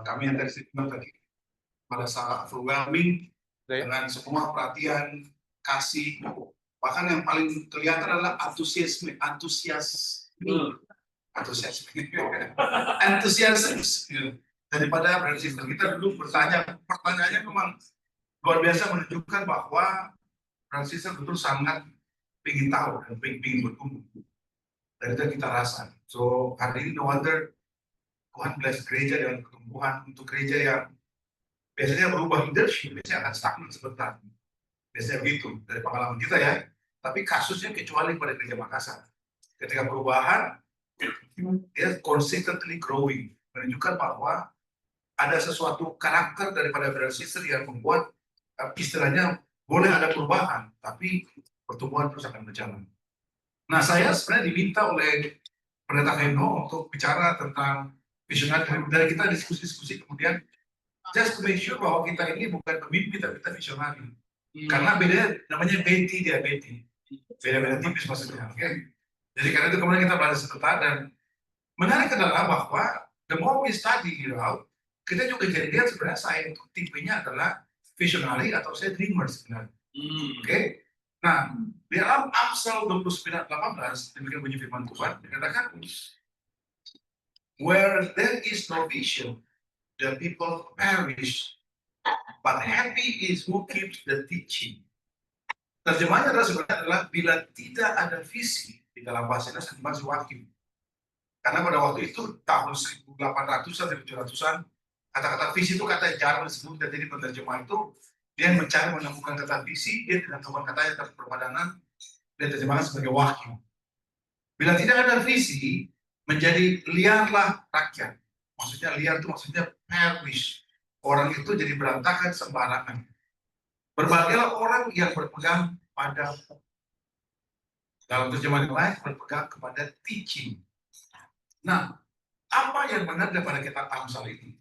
kami yang dari sini tadi pada saat overwhelming dengan semua perhatian, kasih, bahkan yang paling kelihatan adalah antusiasme daripada brother sister kita dulu bertanya, pertanyaannya memang luar biasa menunjukkan bahwa brother sister betul sangat ingin tahu dan ingin bertumbuh. Dan itu kita rasa. So hari ini no wonder Tuhan bless gereja dengan pertumbuhan untuk gereja yang biasanya berubah leadership, biasanya akan stagnan sebentar. Biasanya begitu dari pengalaman kita ya. Tapi kasusnya kecuali pada gereja Makassar. Ketika perubahan, dia consistently growing. Menunjukkan bahwa ada sesuatu karakter daripada brother sister yang membuat istilahnya boleh ada perubahan, tapi pertumbuhan terus akan berjalan. Nah, saya sebenarnya diminta oleh Pendeta Heno untuk bicara tentang visionary. Dari kita diskusi-diskusi kemudian just to make sure bahwa kita ini bukan pemimpin tapi kita visionary. Karena beda, namanya Betty dia Betty. Beda-beda tipis maksudnya. Okay? Jadi karena itu kemudian kita belajar sebentar dan menarik adalah bahwa the more we study out, kita juga jadi lihat sebenarnya saya itu tipenya adalah visionary atau saya dreamer sebenarnya. Oke? Nah, di dalam Amsal 29:18 demikian bunyi firman Tuhan dikatakan, where there is no vision, the people perish, but happy is who keeps the teaching. Terjemahannya adalah sebenarnya adalah bila tidak ada visi di dalam bahasa Inggris masih wakil. Karena pada waktu itu tahun 1800-an, 1700-an, kata-kata visi itu kata yang jarang disebut, dan jadi penerjemah itu dia mencari menemukan kata visi, dia tidak menemukan kata yang berpadanan, dia terjemahkan sebagai wahyu. Bila tidak ada visi, menjadi liarlah rakyat. Maksudnya liar itu maksudnya perish. Orang itu jadi berantakan sembarangan. Berbagailah orang yang berpegang pada, dalam terjemahan yang lain, berpegang kepada teaching. Nah, apa yang benar daripada kitab Amsal ini?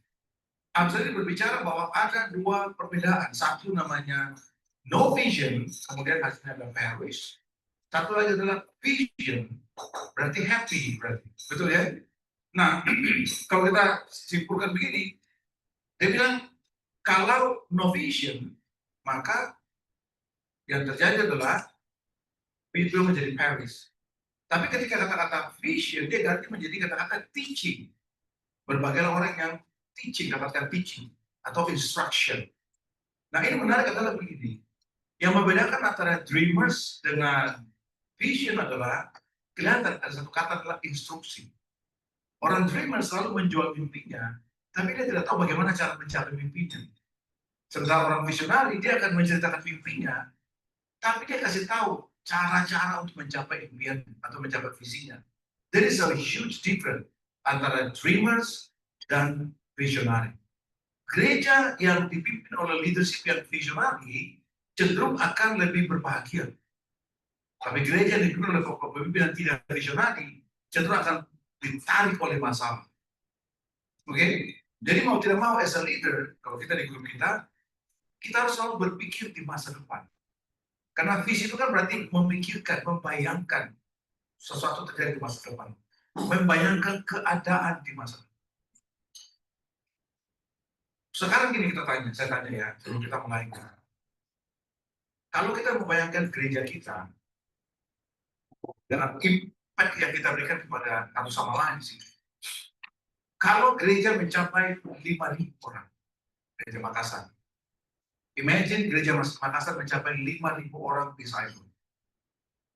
Amsal ini berbicara bahwa ada dua perbedaan. Satu namanya no vision, kemudian hasilnya adalah perish. Satu lagi adalah vision, berarti happy, berarti. Betul ya? Nah, kalau kita simpulkan begini, dia bilang, kalau no vision, maka yang terjadi adalah itu menjadi perish. Tapi ketika kata-kata vision, dia ganti menjadi kata-kata teaching. Berbagai orang yang teaching, dapatkan teaching atau instruction. Nah, ini menarik adalah begini. Yang membedakan antara dreamers dengan vision adalah kelihatan ada satu kata adalah instruksi. Orang dreamer selalu menjual mimpinya, tapi dia tidak tahu bagaimana cara mencapai mimpinya. Sementara orang visionari, dia akan menceritakan mimpinya, tapi dia kasih tahu cara-cara untuk mencapai impian atau mencapai visinya. There is a huge difference antara dreamers dan visionary. Gereja yang dipimpin oleh leadership yang visionary cenderung akan lebih berbahagia. Tapi gereja yang dipimpin oleh pemimpin yang tidak visionary cenderung akan ditarik oleh masalah. Oke? Jadi mau tidak mau as a leader, kalau kita di grup kita harus selalu berpikir di masa depan. Karena visi itu kan berarti memikirkan, membayangkan sesuatu terjadi di masa depan. Membayangkan keadaan di masa depan. Sekarang gini saya tanya ya, sebelum kita mulai. Kalau kita membayangkan gereja kita, dengan impact yang kita berikan kepada satu sama lain sih. Kalau gereja mencapai 5.000 orang, gereja Makassar. Imagine gereja Makassar mencapai 5.000 orang disciple.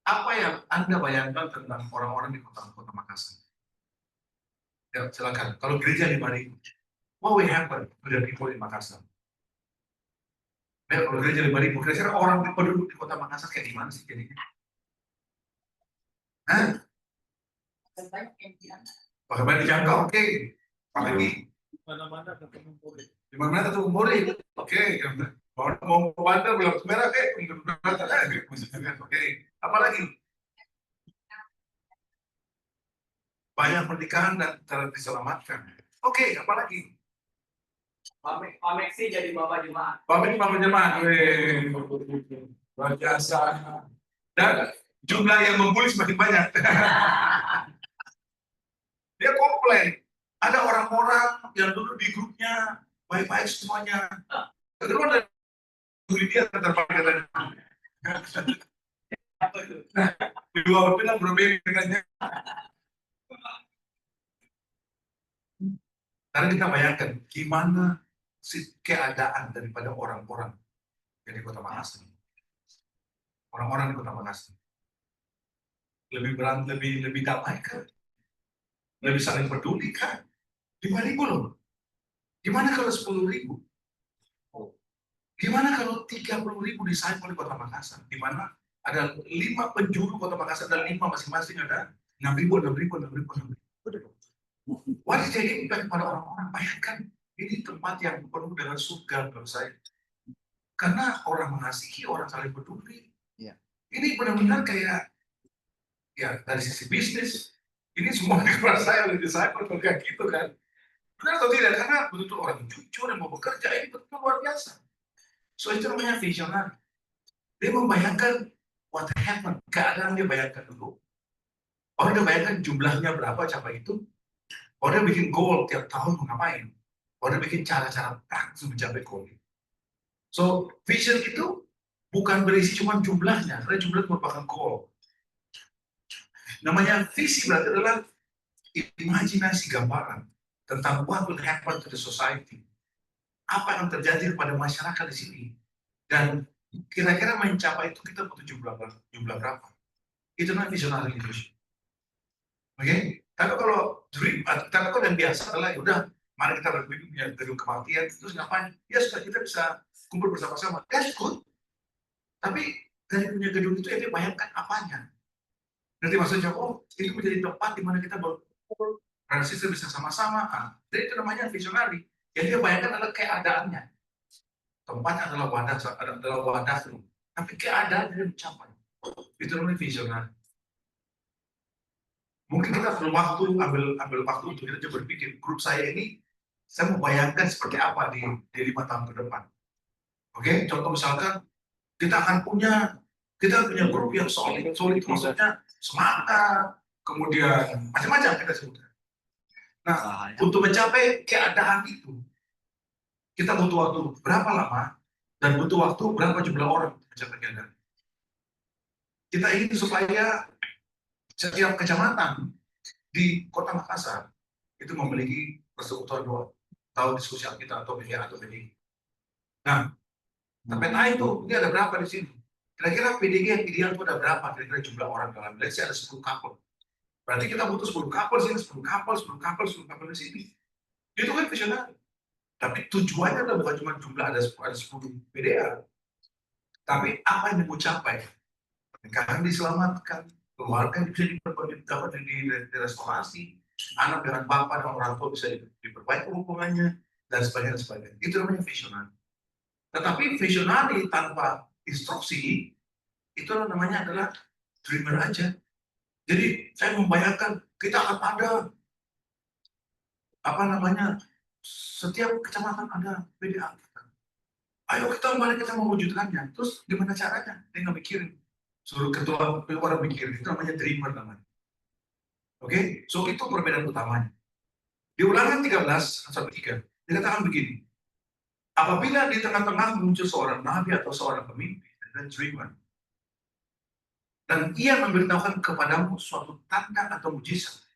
Apa yang Anda bayangkan tentang orang-orang di kota Makassar? Ya, silakan. Kalau gereja 5.000, what will happen to the people in Makassar? Ya, kalau gereja 5.000, kira-kira orang penduduk di kota Makassar kayak gimana sih jadinya? Hah? Bagaimana dijangkau? Oke. Apalagi? Mana-mana ketemu boleh. Di mana ketemu boleh? Oke. Mau ke Bandar, bilang merah, oke. Apalagi? Banyak pernikahan dan diselamatkan. Oke, apalagi? Pak Meksi jadi bapak jemaat. Bapak jemaat. Luar biasa. Dan jumlah yang membuli semakin banyak. Dia komplain. Ada orang-orang yang dulu di grupnya baik-baik semuanya. Keluar dari grup dia terpakai Apa itu? dua bilang berbeda dengannya. Karena kita bayangkan gimana keadaan daripada orang-orang yang di Kota Makassar. Orang-orang di Kota Makassar lebih damai kan? Lebih saling peduli kan? 5.000 loh. Gimana kalau 10.000? Gimana kalau 30.000 disayang oleh Kota Makassar? Di mana ada 5 penjuru Kota Makassar dan 5 masing-masing ada 6.000. What is the impact pada orang-orang? Bayangkan, ini tempat yang penuh dengan surga menurut saya. Karena orang mengasihi, orang saling peduli. Iya. Ini benar-benar kayak, ya dari sisi bisnis, ini semua di kepala saya, oleh saya kayak gitu kan. Benar atau tidak? Karena betul orang jujur yang mau bekerja, ini betul luar biasa. So itu namanya visioner. Dia membayangkan what happened, keadaan dia bayangkan dulu. Orang dia bayangkan jumlahnya berapa capai itu. Orang bikin goal tiap tahun mau ngapain. Orang bikin cara-cara praktis mencapai goal. So vision itu bukan berisi cuma jumlahnya, karena jumlah merupakan goal. Namanya visi berarti adalah imajinasi gambaran tentang what will happen to the society. Apa yang terjadi pada masyarakat di sini. Dan kira-kira mencapai itu kita butuh jumlah berapa. Itu namanya visionary leadership. Oke? Tapi kalau dream, tapi kalau yang biasa adalah udah, mari kita berpikir dari kematian, terus ngapain? Ya sudah, kita bisa kumpul bersama-sama. That's good. Tapi dari punya gedung itu ya dia bayangkan apanya. Nanti maksudnya, oh itu menjadi tempat di mana kita berkumpul, transisi bisa sama-sama. Jadi itu namanya visionary. Yang dia bayangkan adalah keadaannya. Tempatnya adalah wadah, tapi keadaan dia mencapai. Itu namanya visionary. Mungkin kita perlu waktu, ambil waktu untuk kita coba berpikir, grup saya ini, saya mau bayangkan seperti apa di 5 tahun ke depan. Oke, contoh misalkan, kita punya grup yang solid itu maksudnya semangat, kemudian macam-macam kita sebutkan. Nah, untuk mencapai keadaan itu, kita butuh waktu berapa lama, dan butuh waktu berapa jumlah orang untuk mencapai keadaan. Kita ingin supaya setiap kecamatan di Kota Makassar itu memiliki persekutuan 2 tahun di sosial kita atau media atau PDG. Nah, tapi itu ini ada berapa di sini? Kira-kira PDG yang ideal itu ada berapa? Kira-kira jumlah orang dalam Malaysia ada 10 couple. Berarti kita butuh 10 couple sini, 10 couple di sini. Itu kan visioner. Tapi tujuannya adalah bukan cuma jumlah ada 10 PDA. Tapi apa yang mau capai? Pernikahan diselamatkan, keluarga bisa dapat restorasi, anak dengan bapak dan orang tua bisa diperbaiki hubungannya, dan sebagainya. Itu namanya visionary. Tetapi visionary tanpa instruksi, itu namanya adalah dreamer aja. Jadi saya membayangkan kita akan ada setiap kecamatan ada PDA. Ayo mari kita mewujudkannya. Terus gimana caranya? Dia nggak mikirin. Suruh ketua orang mikir, itu namanya dreamer namanya. Oke, so itu perbedaan utamanya. Di Ulangan 13:1-3 dikatakan begini, apabila di tengah-tengah muncul seorang nabi atau seorang pemimpin dan dreamer, dan ia memberitahukan kepadamu suatu tanda atau mujizat,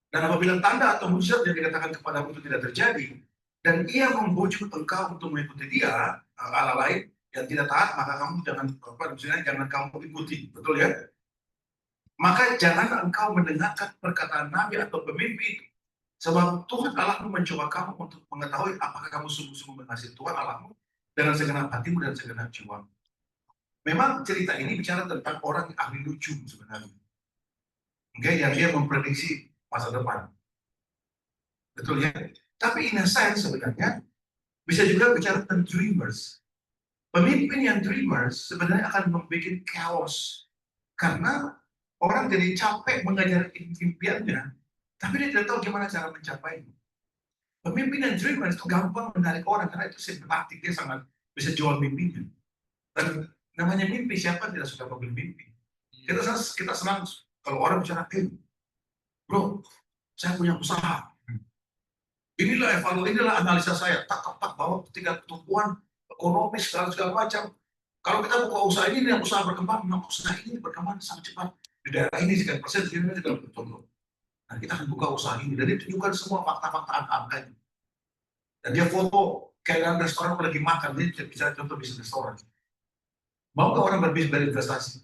dan apabila tanda atau mujizat yang dikatakan kepadamu itu tidak terjadi, dan ia membujuk engkau untuk mengikuti dia, Allah lain, yang tidak taat, maka kamu jangan kamu ikuti, betul ya? Maka jangan engkau mendengarkan perkataan nabi atau pemimpin, sebab Tuhan Allahmu mencoba kamu untuk mengetahui apakah kamu sungguh-sungguh mengasihi Tuhan Allahmu dengan segenap hatimu dan segenap jiwamu. Memang cerita ini bicara tentang orang yang ahli lucu sebenarnya, yang dia memprediksi masa depan, betul ya? Tapi in a sense sebenarnya bisa juga bicara tentang dreamers. Pemimpin yang dreamers sebenarnya akan membuat chaos karena orang jadi capek mengajar impiannya, tapi dia tidak tahu gimana cara mencapainya. Pemimpin yang dreamers itu gampang menarik orang karena itu simpatik, dia sangat bisa jual mimpinya. Dan namanya mimpi, siapa tidak suka mobil mimpi? Kita senang kalau orang bicara, bro, saya punya usaha. Inilah evaluasi, inilah analisa saya. Tak bahwa tingkat pertumbuhan ekonomi segala macam. Kalau kita buka usaha ini yang usaha berkembang, nah usaha ini berkembang sangat cepat. Di daerah ini sekian persen, di sini juga bertumbuh. Nah, kita akan buka usaha ini dan ditunjukkan semua fakta-fakta angka-angkanya. Dan dia foto kayak dalam restoran lagi makan, dia bisa contoh bisnis restoran. Mau nggak orang berbisnis berinvestasi?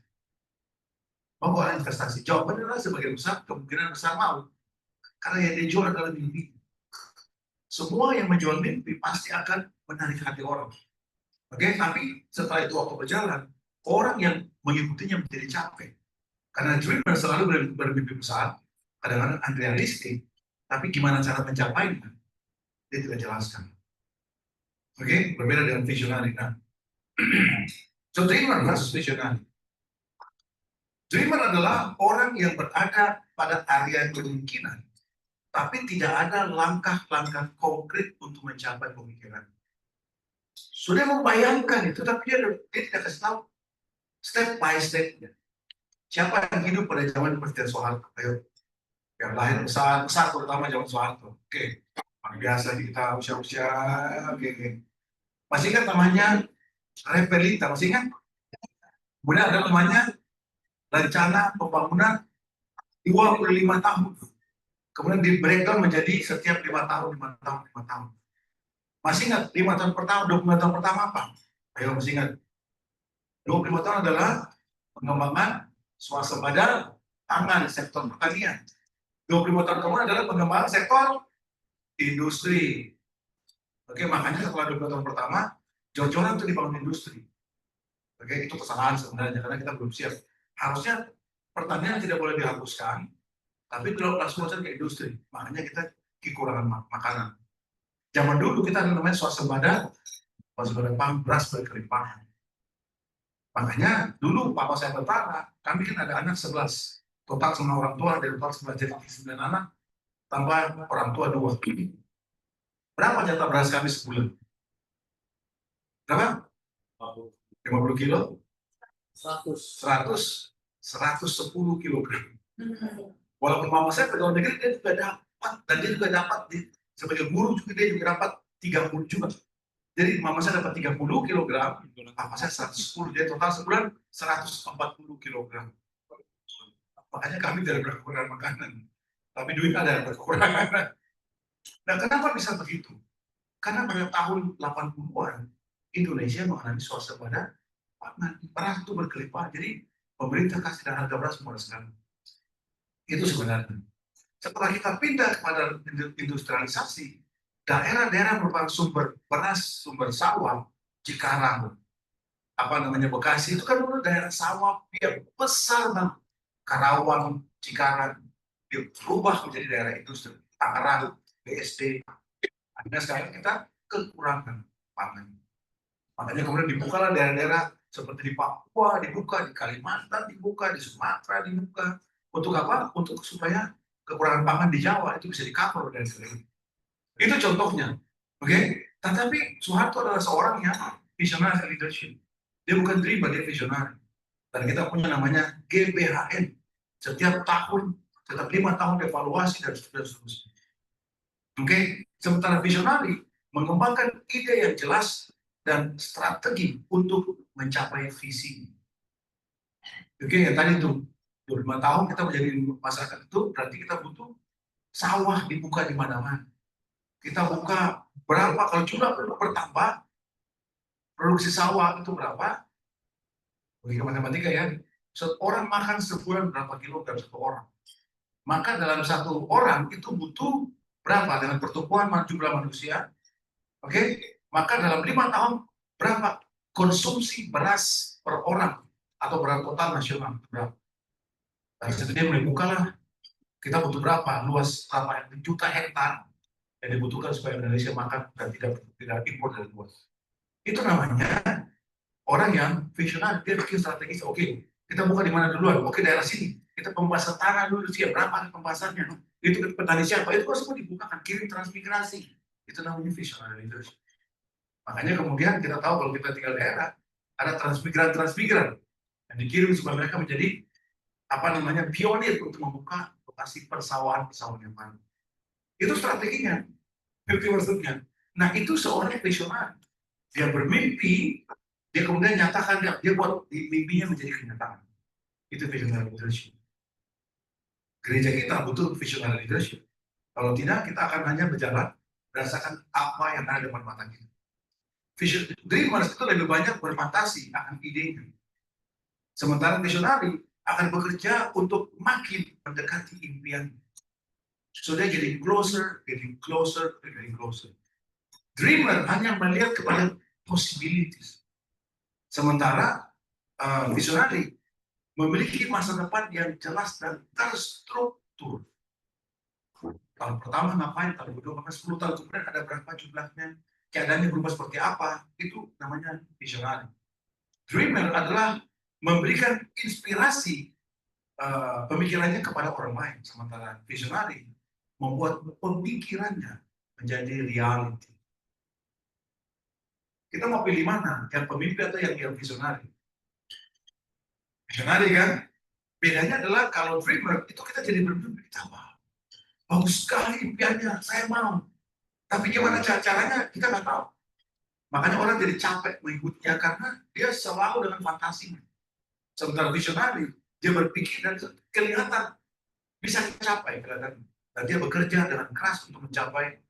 Mau nggak orang investasi? Jawabannya adalah sebagian besar, kemungkinan besar mau. Karena yang dia jual adalah mimpi. Semua yang menjual mimpi pasti akan menarik hati orang. Oke, tapi setelah itu waktu berjalan, orang yang mengikutinya menjadi capek. Karena dreamer selalu bermimpi besar, kadang-kadang unrealistik, tapi gimana cara mencapainya, dia tidak jelaskan. Oke, berbeda dengan visionary. Nah, so dreamer versus visionary. Dreamer adalah orang yang berada pada area kemungkinan, tapi tidak ada langkah-langkah konkret untuk mencapai pemikiran. Sudah membayangkan itu, tapi dia tidak kasih tahu step by step-nya. Siapa yang hidup pada zaman Presiden Soeharto? Ayo, yang lahir besar terutama zaman Soeharto. Oke, biasa kita usia-usia. Oke. Masih ingat namanya Repelita? Masih ingat? Kemudian ada namanya rencana pembangunan 25 tahun. Kemudian di breakdown menjadi setiap 5 tahun, 5 tahun, 5 tahun. Masih ingat 5 tahun pertama, 25 tahun pertama apa? Ayo masih ingat. 25 tahun adalah pengembangan swasembada pangan sektor pertanian. 25 tahun kemudian adalah pengembangan sektor industri. Oke, makanya setelah 25 tahun pertama, jor-joran untuk dibangun industri. Oke, itu kesalahan sebenarnya karena kita belum siap. Harusnya pertanian tidak boleh dihapuskan, tapi kalau langsung ke industri, makanya kita kekurangan makanan. Zaman dulu kita ada namanya swasembada pangan, beras berkelimpahan. Makanya dulu papa saya bertanya, kami kan ada anak 11, total sama orang tua dari total 11 jadi 9 anak, tambah orang tua 2. Berapa jatah beras kami sebulan? Berapa? 50 kilo? 110 kilogram. Walaupun mama saya ke luar negeri, dia juga dapat. Dan dia juga dapat, sebagai guru juga dia juga dapat 30 juga. Jadi mama saya dapat 30 kilogram, papa saya 110, dia total sebulan 140 kilogram. Makanya kami tidak berkekurangan makanan. Tapi duit ada yang berkekurangan. Nah, kenapa bisa begitu? Karena pada tahun 80-an, Indonesia mengalami swasembada pangan. Beras itu berkelimpahan. Jadi pemerintah kasih harga beras murah sekali. Itu sebenarnya. Setelah kita pindah kepada industrialisasi, daerah-daerah merupakan sumber beras, sumber sawah, Cikarang, Bekasi, itu kan dulu daerah sawah yang besar banget. Karawang, Cikarang, berubah menjadi daerah industri. Tangerang, BSD. Akhirnya sekarang kita kekurangan pangan. Makanya kemudian dibukalah daerah-daerah seperti di Papua, dibuka, di Kalimantan dibuka, di Sumatera dibuka. Untuk apa? Untuk supaya kekurangan pangan di Jawa itu bisa di-cover dari sini. Itu contohnya. Oke? Tetapi Soeharto adalah seorang yang visionary leadership. Dia bukan dreamer, dia visionary. Dan kita punya namanya GBHN. Setiap tahun, setiap 5 tahun evaluasi dan seterusnya. Oke? Sementara visionary mengembangkan ide yang jelas dan strategi untuk mencapai visi. Oke, yang tadi itu 25 tahun kita menjadi masyarakat itu berarti kita butuh sawah dibuka di mana-mana. Kita buka berapa, kalau jumlah penduduk bertambah, produksi sawah itu berapa? Bagi matematika ya, orang makan sebulan berapa kilogram satu orang. Maka dalam satu orang itu butuh berapa dengan pertumbuhan jumlah manusia. Oke, maka dalam 5 tahun berapa konsumsi beras per orang atau beras total nasional berapa? Dari situ dia mulai bukalah kita butuh berapa luas berapa juta hektar yang dibutuhkan supaya Indonesia makan dan tidak impor dari luar. Itu namanya orang yang visioner, dia bikin strategis. Oke, kita buka di mana duluan? Oke, daerah sini. Kita pembahasan tanah dulu, siap berapa pembahasannya? Itu petani siapa? Itu kan semua dibukakan, kirim transmigrasi. Itu namanya visioner leadership. Makanya kemudian kita tahu kalau kita tinggal daerah, ada transmigran yang dikirim supaya mereka menjadi pionir untuk membuka lokasi persawahan yang baru. Itu strateginya. Ngerti maksudnya? Nah, itu seorang visioner. Dia bermimpi, dia kemudian nyatakan, dia buat mimpinya menjadi kenyataan. Itu visionary leadership. Gereja kita butuh visionary leadership. Kalau tidak, kita akan hanya berjalan berdasarkan apa yang ada di depan mata kita. Dreamers itu lebih banyak berfantasi akan idenya. Sementara visionary akan bekerja untuk makin mendekati impian. So they're getting closer, getting closer, getting closer. Dreamer hanya melihat kepada possibilities. Sementara visionary memiliki masa depan yang jelas dan terstruktur. Tahun pertama ngapain, tahun kedua ngapain, 10 tahun kemudian ada berapa jumlahnya, keadaannya berubah seperti apa, itu namanya visionary. Dreamer adalah memberikan inspirasi pemikirannya kepada orang lain, sementara visionary membuat pemikirannya menjadi reality. Kita mau pilih mana, yang pemimpi atau yang visionary? Visionary kan? Bedanya adalah kalau dreamer itu kita jadi bermimpi, kita bagus sekali impiannya, saya mau. Tapi gimana caranya kita nggak tahu. Makanya orang jadi capek mengikutinya karena dia selalu dengan fantasinya. Sementara visionary, dia berpikir dan kelihatan bisa dicapai, kelihatan. Dan dia bekerja dengan keras untuk mencapai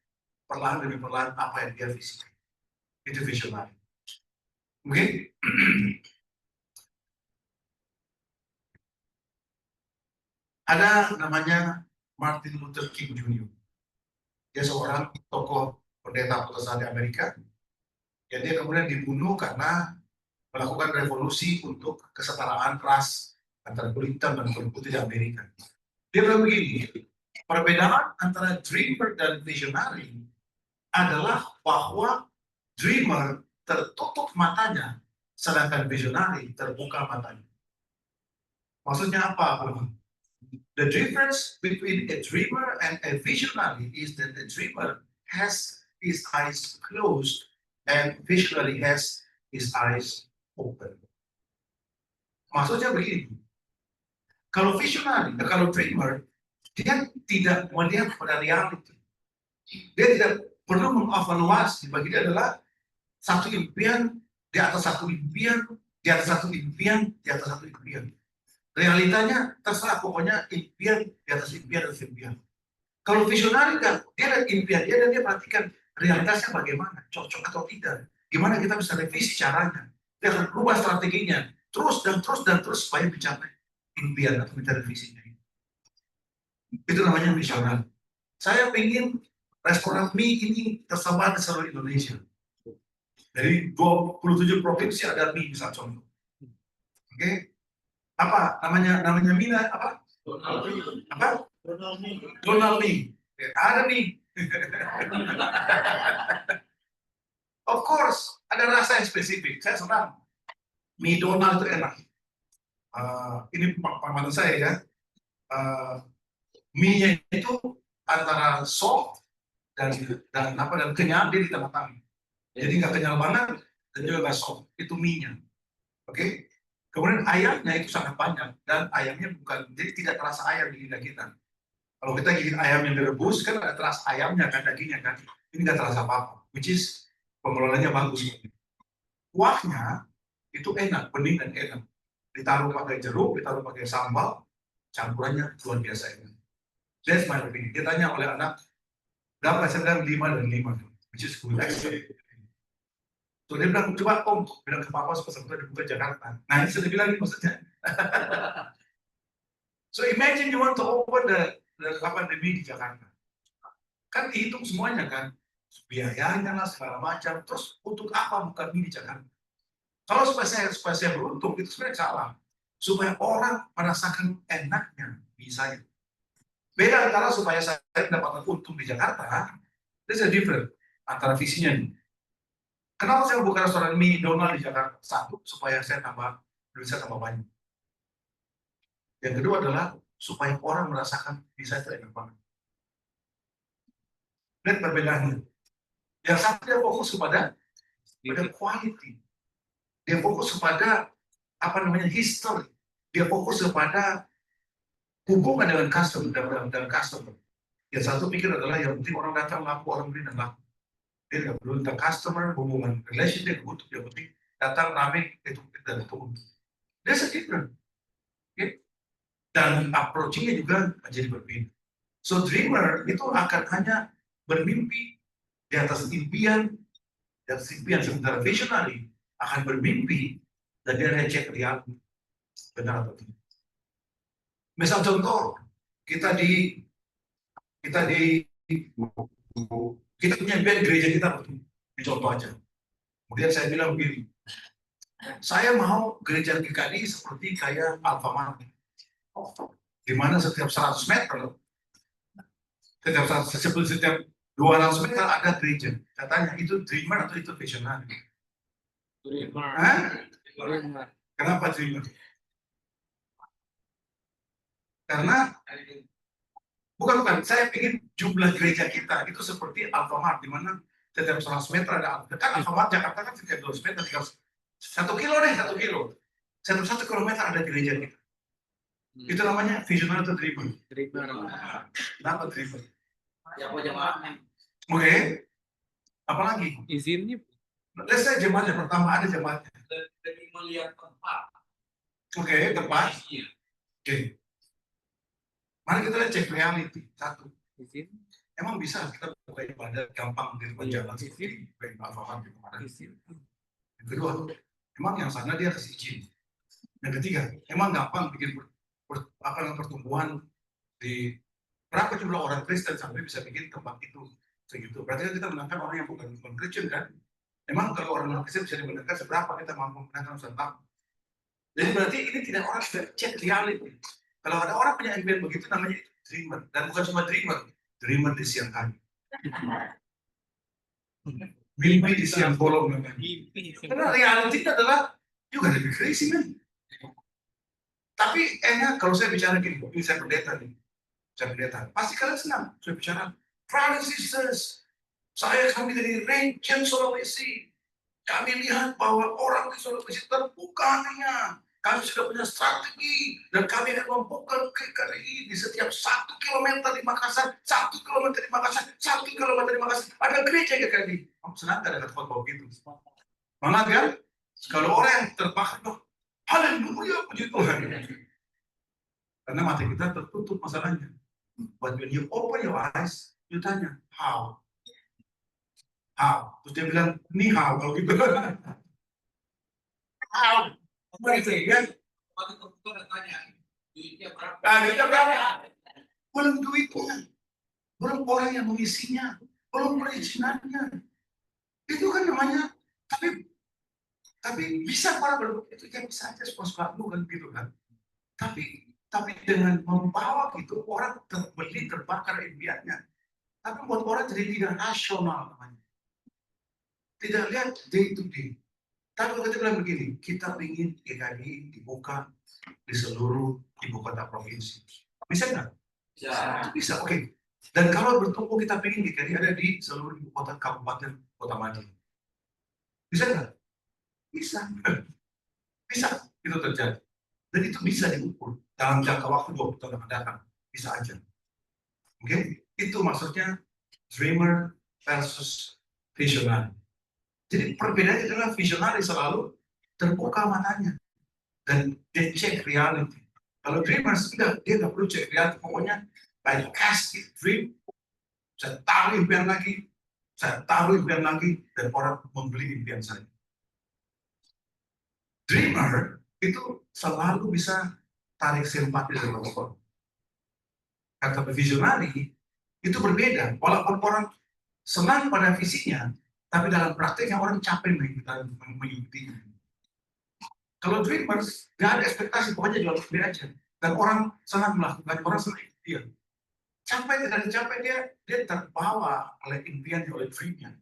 perlahan demi perlahan apa yang dia visikan. Itu visionary. Mungkin ada namanya Martin Luther King Jr. Dia seorang tokoh pendeta protestan di Amerika. Dan dia kemudian dibunuh karena melakukan revolusi untuk kesetaraan ras antara kulit hitam dan kulit putih di Amerika. Dia bilang begini, perbedaan antara dreamer dan visionary adalah bahwa dreamer tertutup matanya, sedangkan visionary terbuka matanya. Maksudnya apa? The difference between a dreamer and a visionary is that the dreamer has his eyes closed and visionary has his eyes open. Maksudnya begini, kalau visionary, kalau dreamer, dia tidak melihat pada reality. Dia tidak perlu mengevaluasi, bagi dia adalah satu impian, di atas satu impian, di atas satu impian, di atas satu impian. Realitanya terserah, pokoknya impian, di atas impian, di atas impian. Kalau visionary kan, dia ada impian dia dan dia perhatikan realitasnya bagaimana, cocok atau tidak. Gimana kita bisa revisi caranya. Dia akan berubah strateginya, terus dan terus dan terus supaya mencapai impian atau mencapai visinya. Itu namanya visionary. Saya ingin restoran mie ini tersebar di seluruh Indonesia. Dari 27 provinsi ada mie, misal contoh. Oke? Apa namanya mie apa? Apa? Donald mie. Ada mie. Of course, ada rasa yang spesifik. Saya senang. Mie Donald itu enak. Ini pengalaman saya ya. Mie-nya itu antara soft dan kenyal, dia di tengah-tengah. Jadi nggak kenyal banget dan juga nggak soft. Itu mie-nya. Oke? Kemudian ayamnya itu sangat banyak dan ayamnya bukan, jadi tidak terasa ayam di lidah kita. Kalau kita gigit ayam yang direbus kan ada terasa ayamnya kan, dagingnya kan. Ini nggak terasa apa-apa. Which is pengelolanya bagus. Kuahnya itu enak, bening dan enak. Ditaruh pakai jeruk, ditaruh pakai sambal, campurannya luar biasa enak. That's my opinion. Dia tanya oleh anak, berapa? Saya bilang 5 dan 5, which is good. So dia bilang, coba om, bilang ke papa supaya dibuka Jakarta. Nah ini sudah bilang ini maksudnya. So imagine you want to open the mie di Jakarta. Kan dihitung semuanya kan, biayanya lah segala macam. Terus untuk apa buka mie di Jakarta? Kalau supaya saya beruntung itu sebenarnya salah. Supaya orang merasakan enaknya bisa. Beda antara supaya saya mendapatkan untung di Jakarta, there's a different antara visinya nih. Kenapa saya buka restoran mie Donald di Jakarta? Satu, supaya saya duit saya tambah banyak. Yang kedua adalah supaya orang merasakan bisa itu enak banget. Lihat perbedaannya. Yang satu dia fokus kepada quality. Dia fokus kepada history. Dia fokus kepada hubungan dengan customer. Yang satu pikir adalah yang penting orang datang laku, orang beli dan laku. Dia nggak peduli tentang customer, hubungan relation, dia butuh. Yang penting datang rame, itu dan itu. Dia different. Okay? Dan approachingnya juga menjadi berbeda. So dreamer itu akan hanya bermimpi di atas impian, sementara visionary akan bermimpi dan dia hanya cek reality benar atau tidak. Misal contoh, kita punya impian gereja kita betul, di contoh aja. Kemudian saya bilang begini, saya mau gereja GKI seperti kayak Alfamart, di mana setiap 100 meter, setiap 200 meter ada gereja. Katanya itu dreamer atau itu visionary? Dreamer. Kenapa dreamer? Karena bukan, saya ingin jumlah gereja kita itu seperti Alfamart, di mana setiap 100 meter ada. Kan Alfamart Jakarta kan setiap 200 meter, 1 kilo deh, 1 kilo. Setiap 1 kilometer ada gereja kita. Itu namanya visionary atau dreamer? Dreamer. Kenapa dreamer? Oke. Apalagi? Izinnya. Let's say jemaatnya pertama ada jemaatnya. Dari melihat tempat. Oke, tempat. Oke. Mari kita lihat cek reality. Satu. Izin. Emang bisa kita buka ibadah gampang di depan jalan seperti Alfamart kemarin. Yang kedua, emang yang sana dia kasih izin. Yang ketiga, emang gampang bikin pertumbuhan di berapa jumlah orang Kristen sampai bisa bikin tempat itu segitu. Berarti kan kita menangkan orang yang bukan Kristen kan? Emang kalau orang Kristen bisa dimenangkan seberapa kita mampu menangkan Nusantara? Jadi berarti ini tidak orang sudah cek reality. Kalau ada orang punya impian begitu namanya dreamer, dan bukan cuma dreamer di siang hari. Mimpi di siang bolong. Karena reality adalah juga lebih crazy man. Tapi enak kalau saya bicara gini, ini saya pendeta nih. Pasti kalian senang. Saya bicara, brothers and sisters, kami dari region Sulawesi. Kami lihat bahwa orang di Sulawesi terbuka hatinya. Kami sudah punya strategi dan kami akan membuka GKI di setiap 1 kilometer di Makassar, 1 kilometer di Makassar, 1 kilometer di Makassar. Ada gereja GKI. Kamu senang gak ada tempat begitu? Semangat kan? Kalau orang yang terbakar, haleluya, puji Tuhan. Karena mata kita tertutup masalahnya. But when you open your eyes, you tanya, how? How? Terus dia bilang, ni how, kalau gitu. How? Begitu kan? Waktu itu tanya, duitnya berapa? Duitnya berapa? Belum duitnya. Belum orang yang mengisinya. Belum perizinannya. Itu kan namanya, tapi bisa para berbuat itu yang bisa aja suka-suka lu kan gitu kan. Tapi dengan membawa gitu orang terbakar impiannya. Tapi buat orang jadi tidak rasional namanya. Tidak lihat day to day. Tapi kalau kita bilang begini, kita ingin GKI dibuka di seluruh ibu kota provinsi. Bisa nggak? Bisa, oke. Dan kalau bertumbuh kita ingin GKI ada di seluruh ibu kota kabupaten kota Madiun. Bisa nggak? Bisa. Bisa, itu terjadi. Dan itu bisa diukur dalam jangka waktu 20 tahun yang datang. Bisa aja. Oke? Itu maksudnya dreamer versus visionary. Jadi perbedaannya adalah visionary selalu terbuka matanya dan dia cek reality. Kalau dreamers enggak, dia nggak perlu cek reality. Pokoknya I cast it dream, saya taruh impian lagi, dan orang membeli impian saya. Dreamer itu selalu bisa tarik simpati dari orang. Kata visionary itu berbeda. Walaupun orang senang pada visinya, tapi dalam prakteknya orang capek mengikutinya. Kalau dreamers, nggak ada ekspektasi, pokoknya jual beli aja. Dan orang senang melakukan, orang senang dia. Capek dan capek dia terbawa oleh impiannya, oleh dreamnya.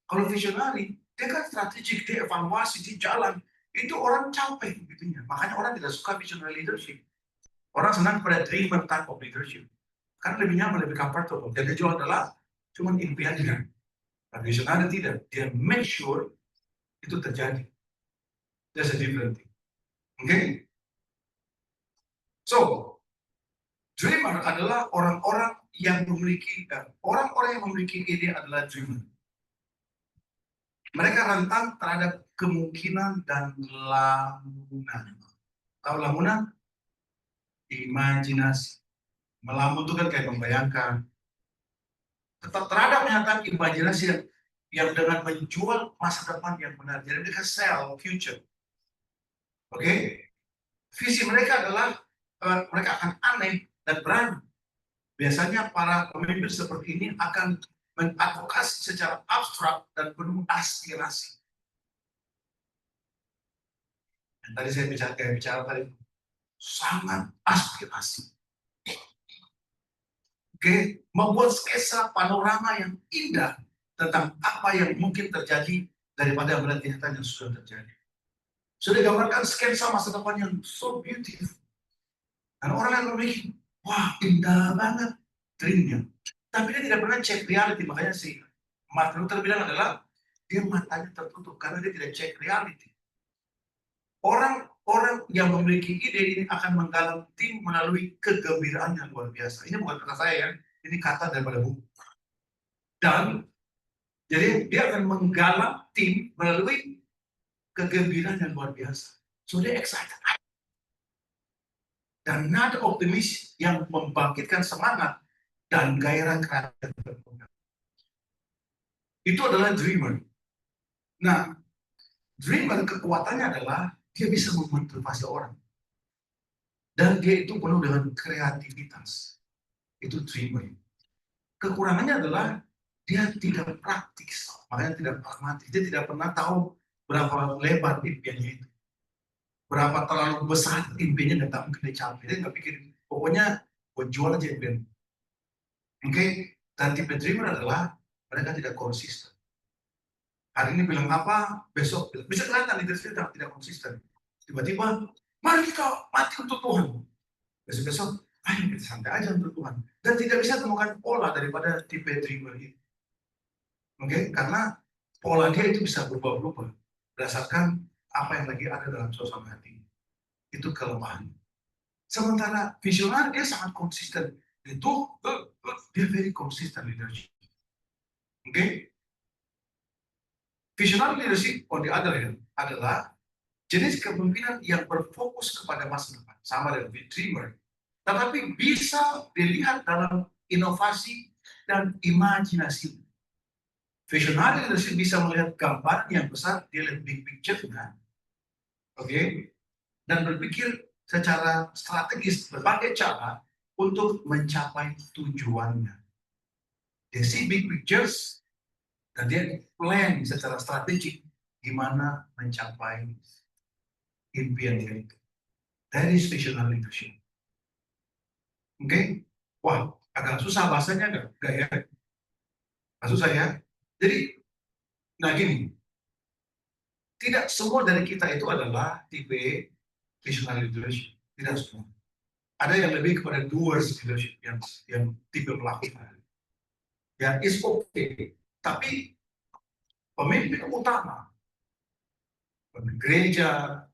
Kalau visionary, dia kan strategik, dia evaluasi, dia jalan. Itu orang capek gitunya. Makanya orang tidak suka visionary leadership. Orang senang pada dreamer type of leadership. Karena lebih nyaman, lebih comfortable. Yang dia jual adalah cuma impiannya. Nah, visionary tidak. Dia make sure itu terjadi. There's a different thing. Okay? So, Dreamer adalah orang-orang yang memiliki ide adalah dreamer. Mereka rentan terhadap kemungkinan dan lamunan. Tahu lamunan? Imajinasi. Melamun itu kan kayak membayangkan. Tetap terhadap kenyataan imajinasi yang dengan menjual masa depan yang benar. Jadi mereka sell future. Oke? Visi mereka adalah mereka akan aneh dan berani. Biasanya para pemimpin seperti ini akan mengadvokasi secara abstrak dan penuh aspirasi. Dan tadi saya bicara tadi, sangat aspirasi. Oke, membuat sketsa panorama yang indah tentang apa yang mungkin terjadi daripada melihat kenyataan yang sudah terjadi. Sudah digambarkan sketsa masa depan yang so beautiful. Dan orang yang berpikir, wah indah banget dreamnya. Tapi dia tidak pernah cek reality, makanya si Martin Luther bilang adalah dia matanya tertutup karena dia tidak cek reality. Orang yang memiliki ide ini akan menggalang tim melalui kegembiraan yang luar biasa. Ini bukan kata saya ya, ini kata daripada buku. Dan jadi dia akan menggalang tim melalui kegembiraan yang luar biasa. So dia excited. Dan nada optimis yang membangkitkan semangat dan gairah kreatif. Itu adalah dreamer. Nah, dreamer kekuatannya adalah dia bisa memotivasi orang. Dan dia itu penuh dengan kreativitas. Itu dreamer. Kekurangannya adalah dia tidak praktis, makanya tidak pragmatis. Dia tidak pernah tahu berapa lebar impiannya itu. Berapa terlalu besar impiannya dan tak mungkin dicapai. Dia nggak pikir, pokoknya buat jual aja impian. Oke, dan tipe dreamer adalah mereka tidak konsisten. Hari ini bilang apa, besok bisa kelihatan leadership tidak konsisten. Tiba-tiba, mari kita mati untuk Tuhan. Besok-besok, ayo kita santai aja untuk Tuhan. Dan tidak bisa temukan pola daripada tipe dreamer ini. Oke, karena pola dia itu bisa berubah-ubah berdasarkan apa yang lagi ada dalam suasana hati. Itu kelemahan. Sementara visioner dia sangat konsisten. Itu dia very consistent leadership. Oke? Visionary leadership on the other hand adalah jenis kepemimpinan yang berfokus kepada masa depan, sama dengan dreamer, tetapi bisa dilihat dalam inovasi dan imajinasi. Visionary leadership bisa melihat gambaran yang besar, dia lihat big picture-nya, oke, dan berpikir secara strategis berbagai cara untuk mencapai tujuannya. Dia see big pictures dan dia plan secara strategik gimana mencapai impian dia itu. That is visionary leadership. Oke? Wah, agak susah bahasanya enggak ya? Agak susah ya. Jadi, nah gini, tidak semua dari kita itu adalah tipe visionary leadership. Tidak semua. Ada yang lebih kepada doers leadership, yang tipe melakukan. Ya, it's okay. Tapi pemimpin utama, pemimpin gereja,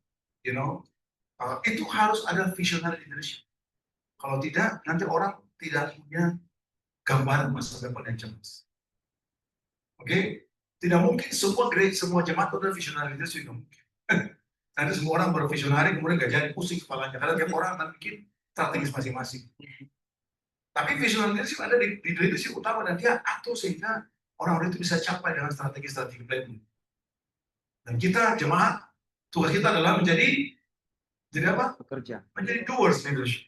itu harus ada visionary leadership. Kalau tidak, nanti orang tidak punya gambaran masa depan yang jelas. Oke? Tidak mungkin semua jemaat itu adalah visionary leadership. Tidak mungkin. Nanti semua orang bervisionari, kemudian gak jadi pusing kepalanya. Karena tiap orang akan bikin strategis masing-masing. Tapi visionary leadership ada di leadership utama, dan dia atur sehingga orang-orang itu bisa capai dengan strategi-strategi planning. Dan kita jemaat, tugas kita adalah menjadi apa? Bekerja. Menjadi doers leadership.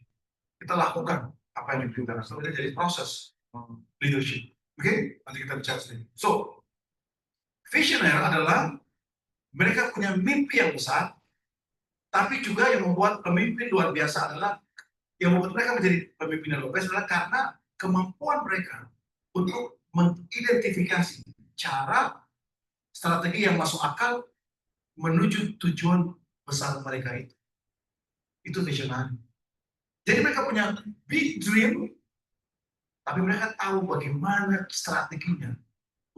Kita lakukan apa yang kita lakukan. Kita jadi proses leadership. Oke? Nanti kita bicara sedikit. So, visioner adalah mereka punya mimpi yang besar, tapi juga yang membuat pemimpin luar biasa adalah, yang membuat mereka menjadi pemimpin yang luar biasa adalah karena kemampuan mereka untuk mengidentifikasi cara, strategi yang masuk akal menuju tujuan besar mereka itu. Itu visioner. Jadi mereka punya big dream, tapi mereka tahu bagaimana strateginya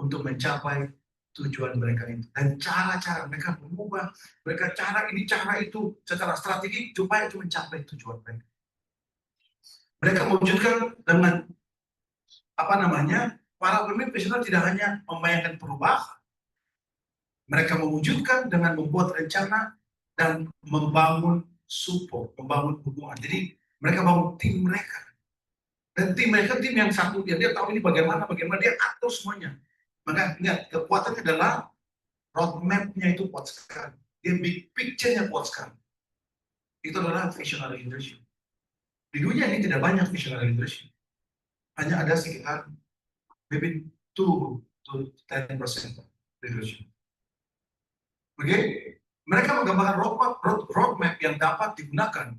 untuk mencapai tujuan mereka itu. Dan cara-cara mereka mengubah, mereka cara ini, cara itu, secara strategi, supaya itu mencapai tujuan mereka. Mereka mewujudkan dengan para pemimpin visioner tidak hanya membayangkan perubahan, mereka mewujudkan dengan membuat rencana dan membangun support, membangun hubungan. Jadi mereka bangun tim mereka. Dan tim mereka tim yang satu, dia tahu ini bagaimana dia atur semuanya. Maka ingat, kekuatannya adalah roadmap-nya itu kuat sekali. Dia big picture-nya kuat sekali. Itu adalah visionary leadership. Di dunia ini tidak banyak visionary leadership. Hanya ada sekitar maybe 2 to 10% leadership. Oke? Mereka menggambarkan roadmap yang dapat digunakan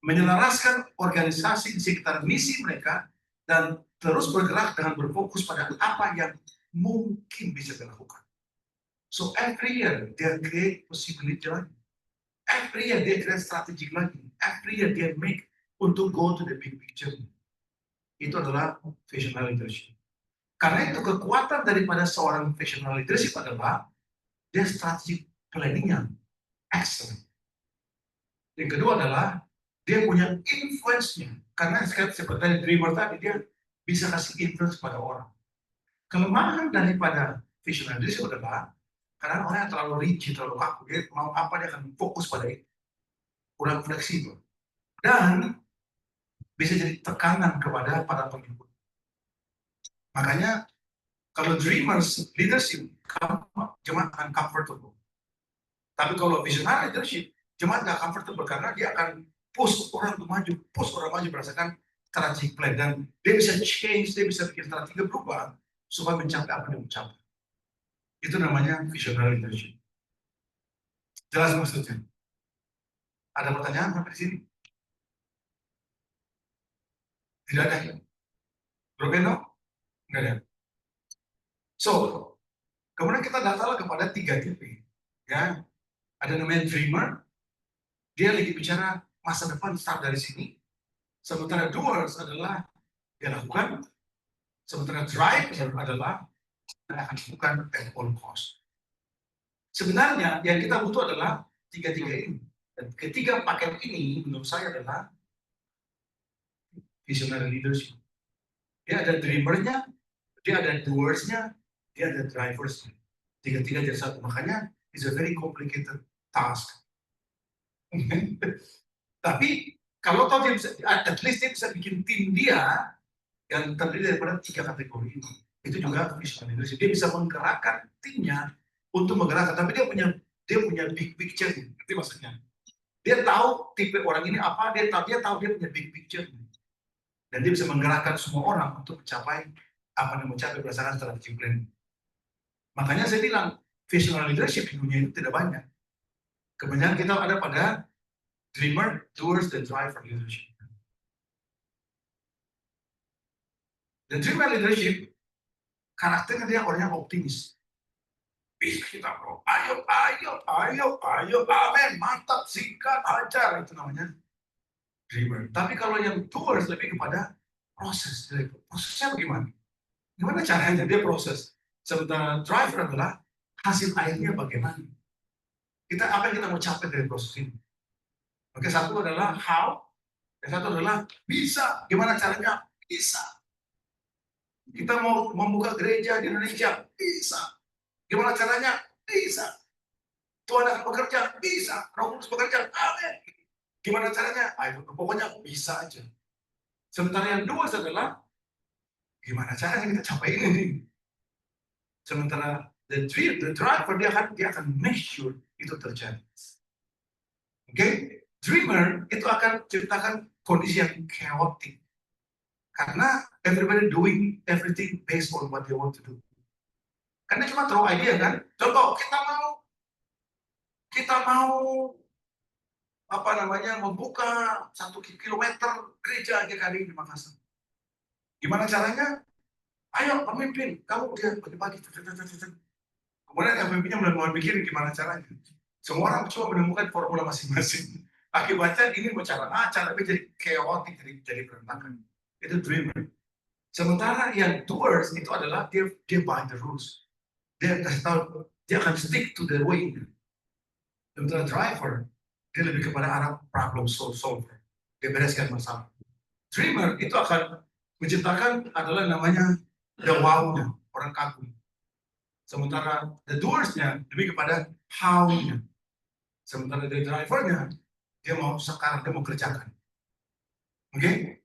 menyelaraskan organisasi di sekitar misi mereka dan terus bergerak dengan berfokus pada apa yang mungkin bisa dilakukan. So every year they create possibility lagi. Every year they create strategic lagi. Every year they make untuk go to the big picture. Itu adalah visionary leadership. Karena itu kekuatan daripada seorang visionary leadership adalah dia strategic planning-nya excellent. Yang kedua adalah dia punya influence-nya. Karena seperti dreamer tadi, dia bisa kasih influence pada orang. Kelemahan daripada visionary leadership adalah karena orang yang terlalu rigid, terlalu kaku, dia mau apa dia akan fokus pada itu. Kurang fleksibel. Dan bisa jadi tekanan kepada para pengikut. Makanya kalau dreamers leadership, jemaat akan comfortable. Tapi kalau visionary leadership, jemaat nggak comfortable karena dia akan push orang maju berdasarkan strategic plan, dan dia bisa change, dia bisa bikin strategi berubah supaya mencapai apa yang mencapai. Itu namanya visionary leadership. Jelas maksudnya? Ada pertanyaan sampai di sini? Tidak ada. Berbeda? Enggak ada. So, kemudian kita datanglah kepada 3 tipe. Ya, ada namanya dreamer. Dia lagi bicara masa depan start dari sini. Sementara doers adalah dia lakukan. Sementara driver adalah akan lakukan at all cost. Sebenarnya yang kita butuh adalah 3 ini. Dan ketiga paket ini menurut saya adalah visionary leadership. Dia ada dreamernya, dia ada doersnya, dia ada driversnya. 3 jadi satu. Makanya it's a very complicated task. Tapi kalau tahu dia bisa, at least dia bisa bikin tim dia yang terdiri daripada 3 kategori ini. Itu juga visionary leadership. Dia bisa menggerakkan timnya untuk menggerakkan, tapi dia punya big picture. Itu maksudnya. Dia tahu tipe orang ini apa, dia tahu dia punya big picture. Dan dia bisa menggerakkan semua orang untuk mencapai apa yang mencapai berdasarkan strategi plan. Makanya saya bilang visionary leadership di dunia itu tidak banyak. Kebanyakan kita ada pada dreamer, doers, dan driver leadership. Dan dreamer leadership karakternya dia orangnya optimis. Bisa kita bro, ayo, amen, mantap, singkat, ajar, itu namanya dreamer. Tapi kalau yang doers lebih kepada proses. Prosesnya bagaimana? Gimana caranya dia proses? Sementara driver adalah hasil akhirnya bagaimana? Apa yang kita mau capai dari proses ini? Oke, satu adalah how, yang satu adalah bisa. Gimana caranya? Bisa. Kita mau membuka gereja di Indonesia, bisa. Gimana caranya? Bisa. Tuhan akan bekerja, bisa. Roh Kudus bekerja, amin. Gimana caranya? Ayo, pokoknya bisa aja. Sementara yang dua adalah gimana caranya kita capai ini? Sementara the driver dia akan make sure itu terjadi. Oke? Dreamer itu akan ciptakan kondisi yang chaotic. Karena everybody doing everything based on what they want to do. Karena cuma throw idea kan. Contoh, kita mau membuka 1 kilometer gereja GKI di Makassar. Gimana caranya? Ayo pemimpin, kamu dia bagi-bagi. Kemudian yang pemimpinnya mulai bikin gimana caranya. Semua orang coba menemukan formula masing-masing. Akibatnya ini cara A, cara B jadi chaotic, jadi berantakan. Itu dreamer. Sementara yang doers itu adalah dia by the rules. Dia kasih tahu, dia akan stick to the way. Sementara driver, dia lebih kepada arah problem solver. Dia bereskan masalah. dreamer itu akan menciptakan adalah namanya the wow-nya, orang kagum. Sementara the doers-nya lebih kepada how-nya. Sementara the driver-nya, dia mau sekarang, dia mau kerjakan. Oke?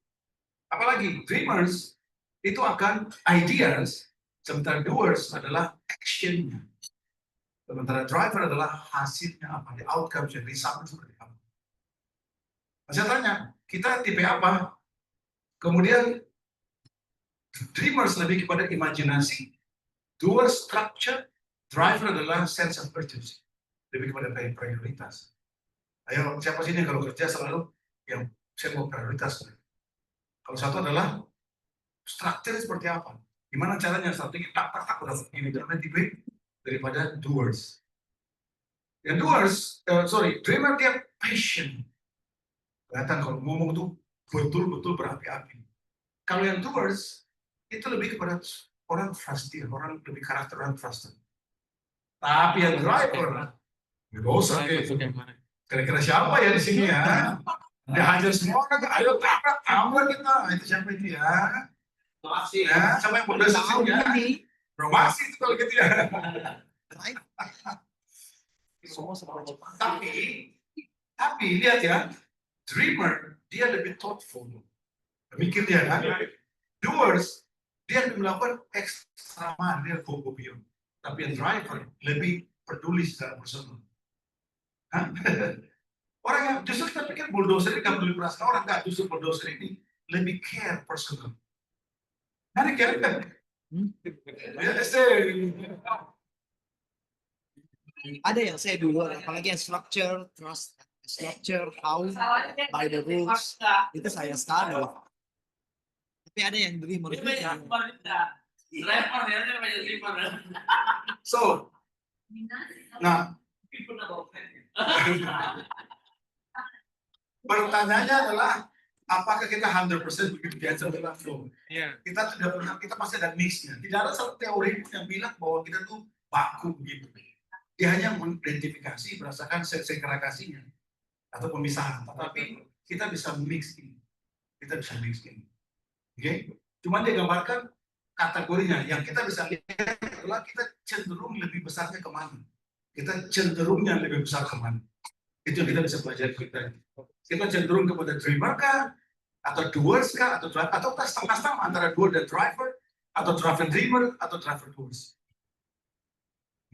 Apalagi dreamers itu akan ideas, sementara doers adalah action-nya. Sementara driver adalah hasilnya apa, the outcome-nya, result seperti apa. Saya tanya, kita tipe apa? Kemudian dreamers lebih kepada imajinasi, doers structure, driver adalah sense of urgency, lebih kepada prioritas. Ayo, siapa sini kalau kerja selalu yang saya mau prioritas? Kalau satu adalah struktur seperti apa? Gimana caranya strategi tak udah ini karena tipe daripada doers. Yang doers, dreamer dia passion. Kelihatan kalau ngomong tuh betul-betul berapi-api. Kalau yang doers itu lebih kepada orang trusted, orang lebih karakter orang trusted. Tapi yang driver, nggak usah kira-kira siapa ya di sini ya? Dia hajar semua orang, ayo tabrak kita. Itu siapa itu ya? Masih. Ya, siapa yang bodoh sini ya? Promasi itu kalau gitu ya. Tapi lihat ya, dreamer dia lebih thoughtful, mikir dia kan. Doers dia lebih melakukan ekstra dia go-go-beyond. Tapi yang driver lebih peduli secara personal. Orang yang justru kita pikir bulldozer ini nggak peduli perasaan orang, nggak, justru bulldozer ini lebih care personal. Menarik ya kan? Ada yang saya dulu, apalagi yang structure, trust, structure, how, by the rules, itu saya sekali. Tapi ada yang dreamer juga. So, nah, pertanyaannya adalah apakah kita 100% begitu biasa dalam flow? Kita tidak pernah, kita pasti ada mixnya. Tidak ada satu teori yang bilang bahwa kita tuh baku begitu. Dia hanya mengidentifikasi berdasarkan segregasinya atau pemisahan. Tetapi kita bisa mix ini. Kita bisa mix ini. Oke? Cuma dia gambarkan kategorinya. Yang kita bisa lihat adalah kita cenderung lebih besarnya kemana. Kita cenderungnya lebih besar kemana. Itu yang kita bisa pelajari kita. Kita cenderung kepada dreamer kah? Atau doers kah? Atau driver? Atau setengah-setengah antara doer dan driver? Atau driver dreamer? Atau driver doers?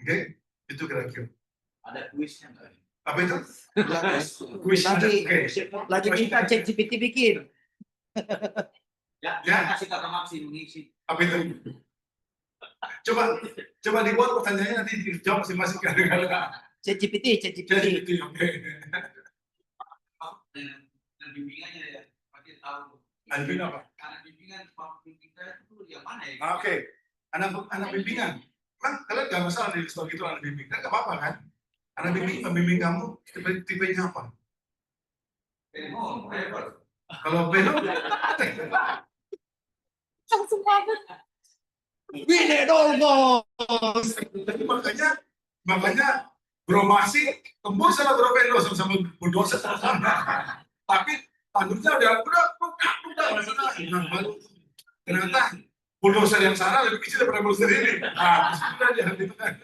Oke? Itu kira-kira. Ada kuisnya nggak? Apa itu? Lagi minta ChatGPT bikin. Ya, kasih kata Maxi mengisi. Apa itu? Coba dibuat pertanyaannya nanti dijawab masing-masing kadang-kadang. ChatGPT. Oke. Dan bimbingannya ya, pasti tahu. Bimbingan apa? Anak bimbingan kita itu yang mana ya? Oke. Anak bimbingan. Kan kalian nggak masalah di store itu anak bimbingan, nggak apa-apa kan? Anak pembimbing kamu tipenya apa? Kalau belum, Bine dong, bos. makanya bromasi tembus sama Brovendo sama bulldozer sama. Tapi tanduknya udah ternyata bulldozer yang sana lebih kecil daripada bulldozer ini. Nah, sudah aja gitu kan.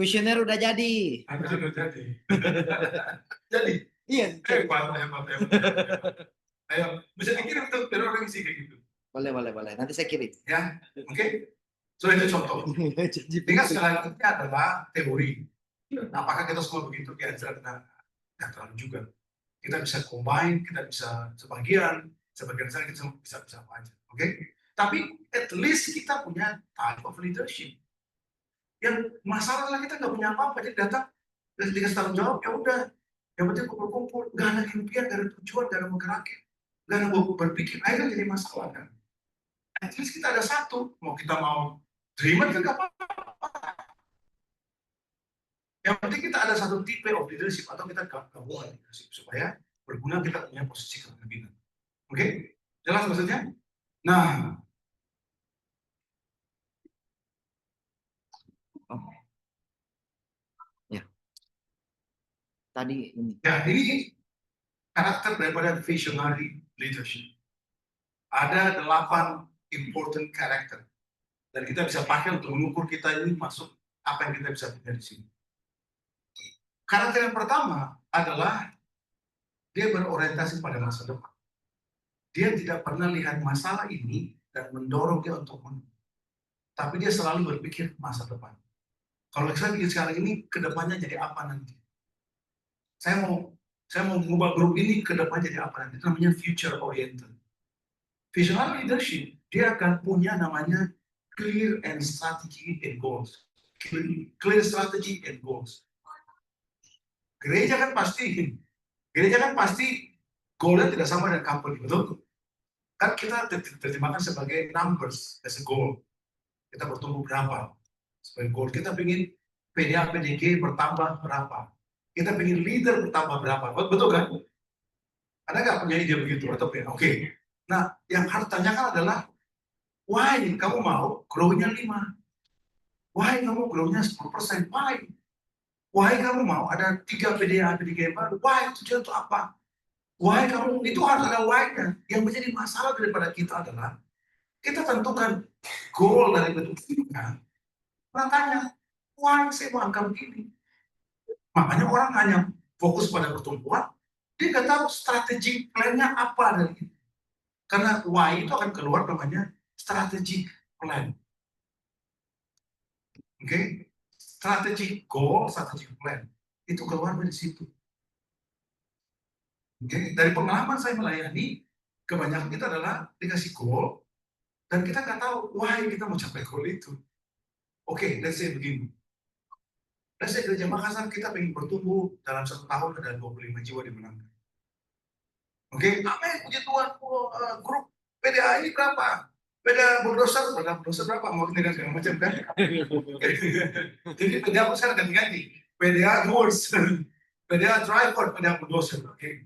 Kuesioner udah jadi. Udah jadi. Jadi. Iya. Hebat. Ayo, bisa dikirim tuh biar orang isi kayak gitu. Boleh. Nanti saya kirim. Ya, oke. So itu contoh. Tinggal selanjutnya adalah teori. Nah, apakah kita semua begitu? Ya, tidak terlalu juga. Kita bisa combine, kita bisa sebagian saya kita bisa apa aja. Oke? Tapi at least kita punya type of leadership. Yang masalahnya kita nggak punya apa-apa, jadi datang dan dikasih tanggung jawab, ya udah. Yang penting kumpul-kumpul, nggak ada impian, nggak ada tujuan, nggak ada menggerakkan, nggak ada berpikir, akhirnya jadi masalah kan. At least kita ada satu, mau kita mau dreamer kan nggak apa-apa. Yang penting kita ada satu tipe of leadership atau kita gabungan leadership supaya berguna kita punya posisi kepemimpinan. Oke? Jelas maksudnya? Nah, ya. Tadi ini. Ya, ini karakter daripada visionary leadership. Ada 8 important character. Dan kita bisa pakai untuk mengukur kita ini masuk apa yang kita bisa punya di sini. Karakter yang pertama adalah dia berorientasi pada masa depan. Dia tidak pernah lihat masalah ini dan mendorong dia untuk menang. Tapi dia selalu berpikir masa depan. Kalau saya bikin sekarang ini, kedepannya jadi apa nanti? Saya mau mengubah grup ini ke depan jadi apa nanti? Itu namanya future oriented. Visionary leadership, dia akan punya namanya clear and strategy and goals. Clear strategy and goals. Gereja kan pasti goalnya tidak sama dengan company, betul? Kan kita terjemahkan sebagai numbers as a goal. Kita bertumbuh berapa? Sebagai goal kita ingin PDA PDG bertambah berapa? Kita ingin leader bertambah berapa? Betul kan? Ada nggak punya ide begitu atau ya? Oke. Nah, yang harus tanyakan adalah why kamu mau grow-nya 5? Why kamu grow-nya 10%? Why? Why kamu mau ada 3 PDA PDG baru? Why? Tujuan itu apa? Why kamu? Itu harus ada why-nya. Yang menjadi masalah daripada kita adalah kita tentukan goal dari bentuk kita. Orang tanya, why saya mau angka begini? Makanya orang hanya fokus pada pertumbuhan, dia nggak tahu strategi plan-nya apa dari itu. Karena why itu akan keluar namanya strategi plan. Oke? Strategi goal, strategi plan. Itu keluar dari situ. Oke? Dari pengalaman saya melayani, kebanyakan kita adalah dikasih goal, dan kita nggak tahu why kita mau capai goal itu. Oke, let's say begini. Let's say Gereja Makassar kita ingin bertumbuh dalam 1 tahun ada 25 jiwa dimenangkan. Oke, amin, puji Tuhan. Grup PDA ini berapa? PDA berdosa berapa? Mau dengan segala macam kan? Jadi PDA sekarang ganti-ganti. PDA goals, PDA driver, PDA berdosa. Oke,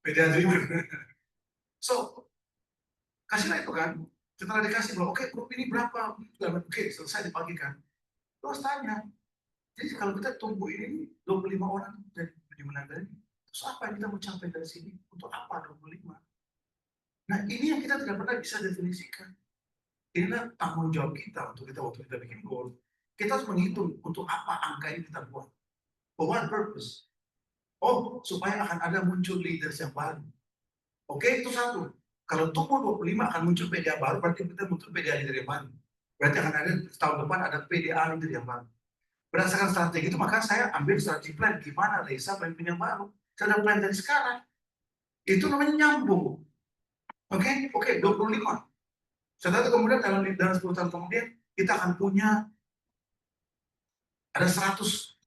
PDA driver. So, kasihlah itu kan. Setelah dikasih, oke, grup ini berapa? Oke, selesai dibagikan. Terus tanya, jadi kalau kita tumbuh ini 25 orang jadi menangkan ini, terus apa yang kita mau capai dari sini? Untuk apa 25? Nah, ini yang kita tidak pernah bisa definisikan. Inilah tanggung jawab kita untuk kita waktu kita bikin goal. Kita harus menghitung untuk apa angka ini kita buat. For what purpose? Oh, supaya akan ada muncul leaders yang baru. Oke, itu satu. Kalau tumbuh 25 akan muncul PDA baru, berarti kita muncul PDA leader yang baru. Berarti akan ada tahun depan ada PDA leader yang baru. Berdasarkan strategi itu, maka saya ambil strategi plan. Gimana Reza pemimpin yang baru? Saya ada plan dari sekarang. Itu namanya nyambung. Oke, 25. Setelah itu kemudian dalam 10 tahun kemudian, kita akan punya ada 100.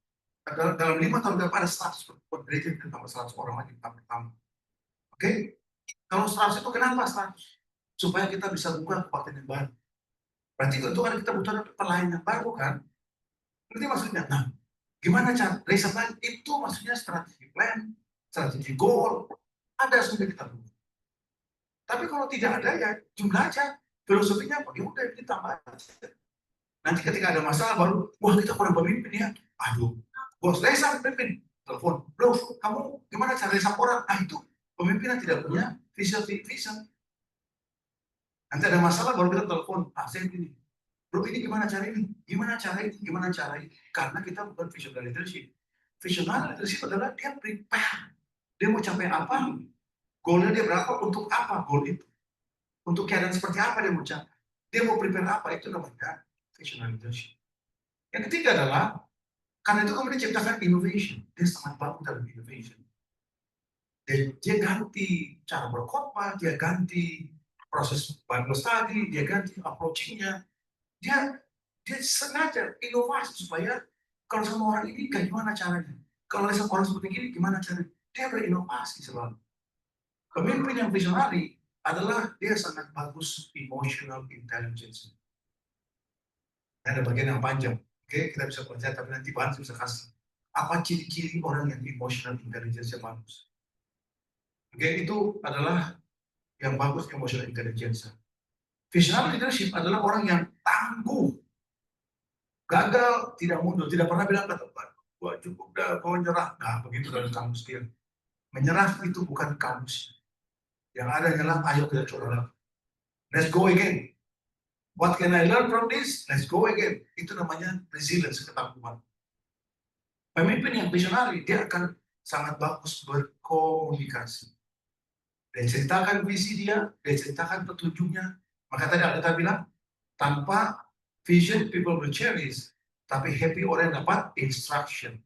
Dalam 5 tahun ke depan ada 100 gereja tambah 100 orang lagi pertama. Oke? Kalau 100 itu kenapa 100? Supaya kita bisa buka kebaktian yang baru. Berarti itu kan kita butuh pelayan yang baru kan? Berarti maksudnya, nah, gimana cara riset plan? Itu maksudnya strategi plan, strategi goal, ada sudah kita buat. Tapi kalau tidak ada ya jumlah aja, filosofinya apa? Ya udah kita tambah aja. Nanti ketika ada masalah baru, wah kita kurang pemimpin ya. Aduh, bos Reza pemimpin, telepon, bro, kamu gimana cara riset orang? Ah itu pemimpin yang tidak punya vision. Nanti ada masalah baru kita telepon, saya ini. Bro ini gimana cara ini? Gimana cara ini? Karena kita bukan visionary leadership. Visionary leadership adalah dia prepare. Dia mau capai apa? Goalnya dia berapa? Untuk apa goal itu? Untuk keadaan seperti apa dia mau capai? Dia mau prepare apa? Itu namanya visionary leadership. Yang ketiga adalah, karena itu kemudian ciptakan innovation. Dia sangat bagus dalam innovation. Dia ganti cara berkhotbah, dia ganti proses Bible study, dia ganti approaching-nya. Dia sengaja inovasi supaya kalau sama orang ini gimana caranya, kalau sama orang seperti ini gimana caranya, dia berinovasi selalu. Pemimpin yang visionary adalah dia sangat bagus emotional intelligence. Ada bagian yang panjang, oke, kita bisa baca tapi nanti bahan bisa kasih apa ciri-ciri orang yang emotional intelligence yang bagus. Oke, itu adalah yang bagus emotional intelligence. Visionary leadership adalah orang yang tangguh. Gagal, tidak mundur, tidak pernah bilang kata, gua cukup dah, kau nyerah. Nah, begitu dalam kamus dia. Menyerah itu bukan kamus. Yang ada adalah ayo kita coba lagi. Let's go again. What can I learn from this? Let's go again. Itu namanya resilience, ketangguhan. Pemimpin yang visionari, dia akan sangat bagus berkomunikasi. Dia ceritakan visi dia ceritakan petunjuknya. Maka tadi kita bilang, tanpa vision people will cherish, tapi happy orang yang dapat instruction.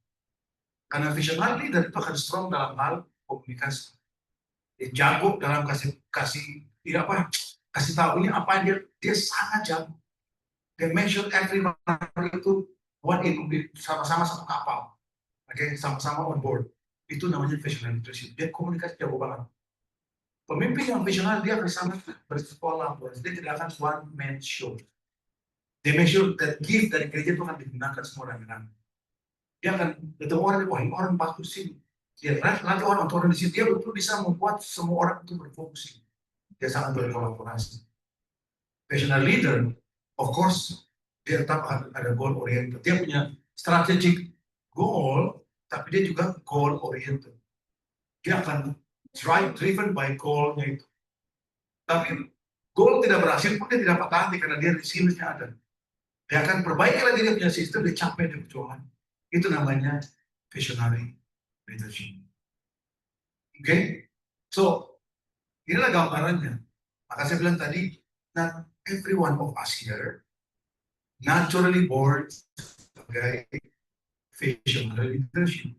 Karena visionary leader itu akan strong dalam hal komunikasi. Dia jago dalam kasih tahunya apa dia sangat jago. Dia measure everyone itu buat sama-sama satu kapal, oke, sama-sama on board. Itu namanya visionary leadership. Dia komunikasi jago banget. Pemimpin yang visionary dia bersama bersekolah, dia tidak akan one man show. Dia make sure that gift dari gereja itu akan digunakan semua orang. Dia akan ketemu orang, wah ini orang bagus sih. Dia nanti orang di sini, dia betul bisa membuat semua orang itu berfungsi. Dia sangat berkolaborasi. Visionary leader, of course, dia tetap ada goal oriented. Dia punya strategic goal, tapi dia juga goal oriented. Dia akan driven by goal-nya itu. Tapi goal tidak berhasil pun dia tidak patah hati karena dia resilience-nya ada. Dia akan perbaiki lagi dia punya sistem, dia capek dia perjuangan. Itu namanya visionary leadership. Oke? So, inilah gambarannya. Maka saya bilang tadi, not every one of us here naturally born sebagai visionary leadership.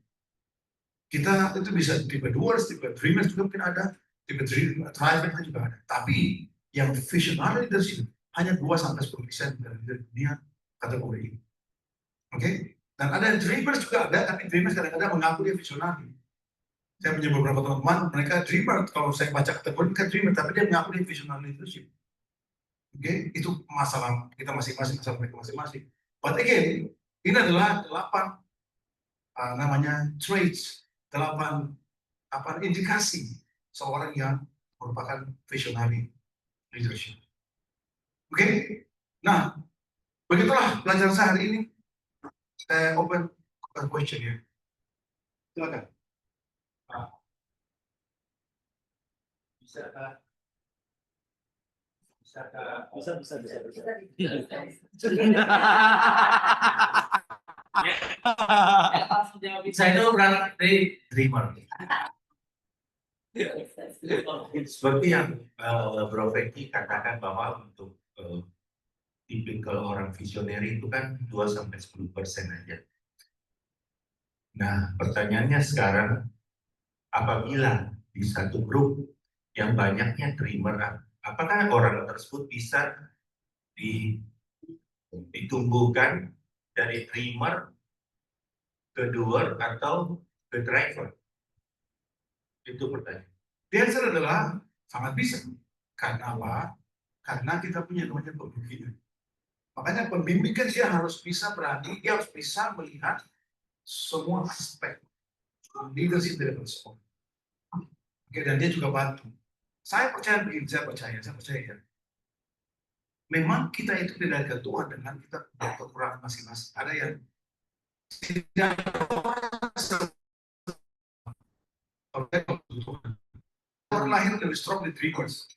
Kita itu bisa tipe doers, tipe dreamers juga mungkin ada, tipe drivers juga ada. Tapi yang visionary leadership hanya 2-10% dari dunia kategori ini. Oke? Dan ada dreamers juga ada, tapi dreamers kadang-kadang mengaku dia visionary. Saya punya beberapa teman-teman, mereka dreamer. Kalau saya baca kategori, mereka dreamer, tapi dia mengaku dia visionary leadership. Oke, itu masalah kita masing-masing, masalah mereka masing-masing. But again, ini adalah 8 namanya traits, 8 indikasi seorang yang merupakan visionary leadership. Oke, nah begitulah pelajaran saya hari ini. Saya open question ya. Silakan. Saya itu berarti Dreamer. Seperti yang Bro Feki katakan bahwa untuk tipikal orang visioneri itu kan 2-10% aja. Nah, pertanyaannya sekarang, apabila di satu grup yang banyaknya dreamer, apakah orang tersebut bisa ditumbuhkan dari dreamer ke doer atau ke driver? Itu pertanyaan. The answer adalah sangat bisa. Karena apa? Karena kita punya namanya pembimbingan. Makanya pembimbing kan dia harus bisa berani, dia harus bisa melihat semua aspek leadership dari seseorang. Oke, dan dia juga bantu. Saya percaya begini, saya percaya ya. Memang kita itu tidak Tuhan dengan kita punya kekurangan masing-masing. Ada yang tidak orang lahir lebih strong di dreamers.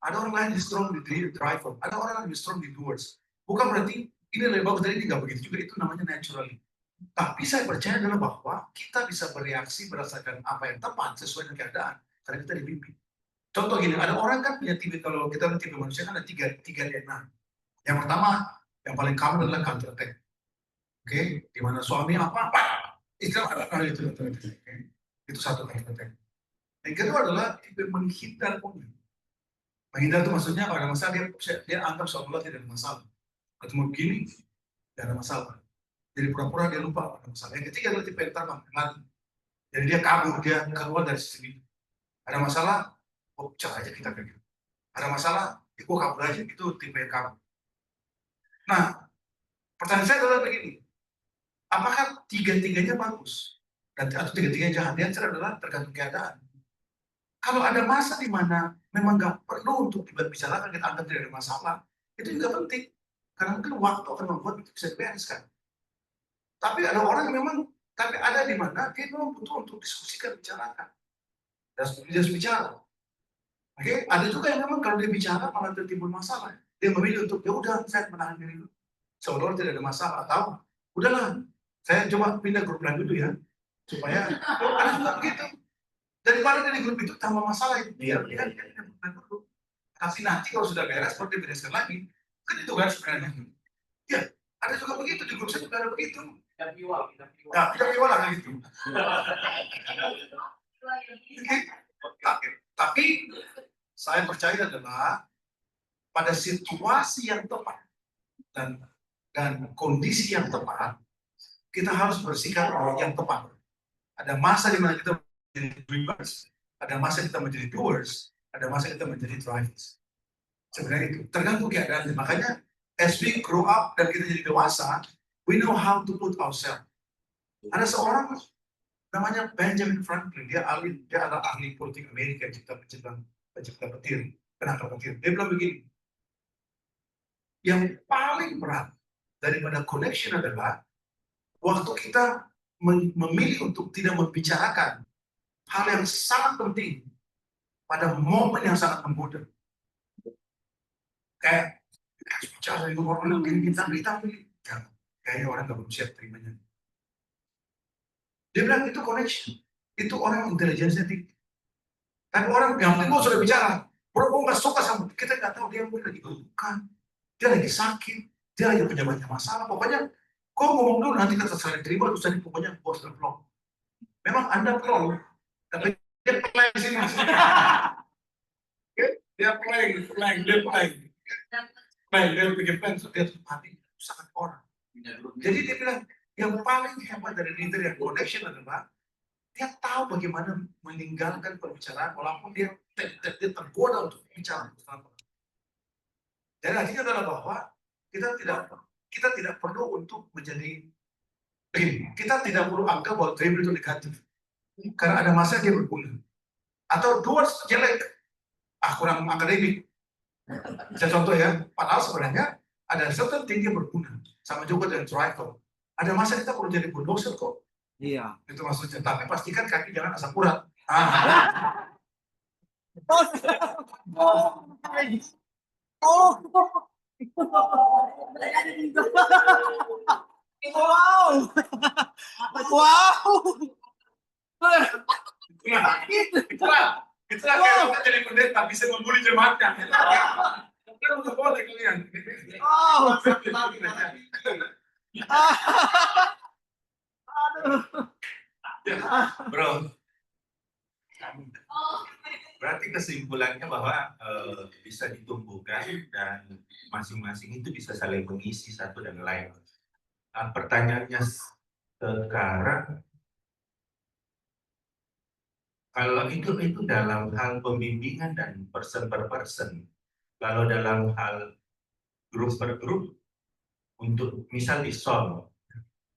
Ada orang lain lebih strong di driver. Ada orang yang lebih strong di doers. Bukan berarti ini lebih bagus dari ini, nggak begitu juga. Itu namanya naturally. Tapi saya percaya adalah bahwa kita bisa bereaksi berdasarkan apa yang tepat sesuai dengan keadaan. Karena kita dibimbing. Contoh gini, ada orang kan punya tipe, kalau kita lihat tipe manusia kan ada tiga DNA. Yang pertama, yang paling common adalah counter attack. Oke, di mana suami apa? Itu satu counter attack. Yang kedua adalah tipe menghindar pun. Menghindar itu maksudnya pada masalah dia anggap seolah-olah tidak ada masalah. Ketemu begini, tidak ada masalah. Jadi pura-pura dia lupa ada masalah. Yang ketiga adalah tipe yang terbang, lari. Jadi dia kabur, dia keluar dari sini. Ada masalah, cek aja kita kayak gitu. Ada masalah, gue kabur aja. Itu tipe yang kabur. Nah, pertanyaan saya adalah begini. Apakah tiga-tiganya bagus? Atau tiga-tiganya jahat? Yang adalah tergantung keadaan. Kalau ada masa di mana memang nggak perlu untuk dibicarakan, kita anggap tidak ada masalah, itu juga penting. Karena mungkin waktu akan membuat itu bisa dibereskan. Tapi ada orang yang memang, tapi ada di mana dia memang butuh untuk diskusikan, bicarakan. Dan dia harus bicara. Oke, ada juga yang memang kalau dia bicara malah tertimbul masalah. Dia memilih untuk ya udah saya menahan diri dulu. Seolah tidak ada masalah atau udahlah saya coba pindah grup lain dulu ya supaya ada juga begitu. Daripada dari grup itu tambah masalah itu dia pindah dulu. Tapi nanti kalau sudah beres baru dibereskan lagi. Kan itu kan sebenarnya. Ya, ada juga begitu di grup saya juga ada begitu. Kita piwal, kita piwal. Nah, tidak piwala kan gitu. Tapi saya percaya adalah pada situasi yang tepat dan kondisi yang tepat, kita harus bersikap yang tepat. Ada masa di mana kita menjadi dreamers, ada masa kita menjadi doers, ada masa kita menjadi drivers. Sebenarnya itu tergantung keadaan. Makanya as we grow up dan kita jadi dewasa, we know how to put ourselves. Ada seorang namanya Benjamin Franklin, dia adalah ahli politik Amerika, pencipta petir, penangkal petir. Dia bilang begini, yang paling berat daripada connection adalah waktu kita memilih untuk tidak membicarakan hal yang sangat penting pada momen yang sangat menggoda. Kayak bicara dengan orang lain, kita kayaknya orang nggak belum siap terimanya. Dia bilang itu connection, itu orang intelijensinya tinggi. Tapi orang yang penting sudah bicara, bro nggak suka sama kita, nggak tahu dia lagi bukan, dia lagi sakit, dia lagi punya banyak masalah. Pokoknya kau ngomong dulu nanti kita saling terima, terus tadi pokoknya bos dan vlog. Memang Anda vlog, tapi dia play sini. Dia bikin plan, dia mati sangat orang. Jadi dia bilang yang paling hebat dari leader yang connection adalah dia tahu bagaimana meninggalkan pembicaraan walaupun dia tergoda untuk bicara. Jadi artinya adalah bahwa kita tidak perlu untuk menjadi dream. Kita tidak perlu anggap bahwa dream itu negatif. Karena ada masa dia berguna. Atau doers jelek, kurang akademik. Saya contoh ya, padahal sebenarnya ada certain thing yang berguna. Sama juga dengan driver. Ada masa kita perlu jadi bulldozer kok. Iya. Itu maksudnya. Tapi pastikan kaki jangan asam urat. Wow. Itulah kayak kita jadi pendeta bisa membuli jemaatnya. Kita udah boleh kalian. Bro, berarti kesimpulannya bahwa bisa ditumbuhkan dan masing-masing itu bisa saling mengisi satu dan lain. Pertanyaannya sekarang, kalau itu dalam hal pembimbingan dan person per person, kalau dalam hal grup per grup, untuk misal di Sol,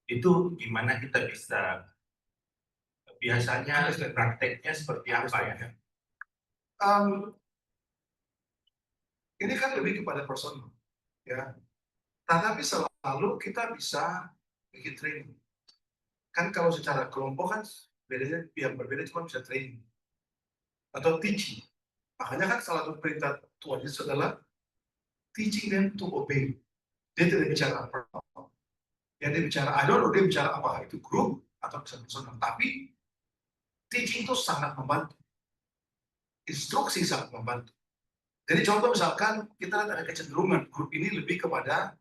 itu gimana kita bisa, biasanya prakteknya seperti apa ya? Ini kan lebih kepada personal, ya. Tetapi selalu kita bisa bikin training. Kan kalau secara kelompok kan bedanya yang berbeda cuma bisa training atau teaching. Makanya kan salah satu perintah Tuhan Yesus adalah teaching them to obey. Dia tidak bicara apa. Ya dia bicara, I don't know dia bicara apa, itu grup atau bisa personal. Tapi teaching itu sangat membantu. Instruksi sangat membantu. Jadi contoh misalkan kita lihat ada kecenderungan grup ini lebih kepada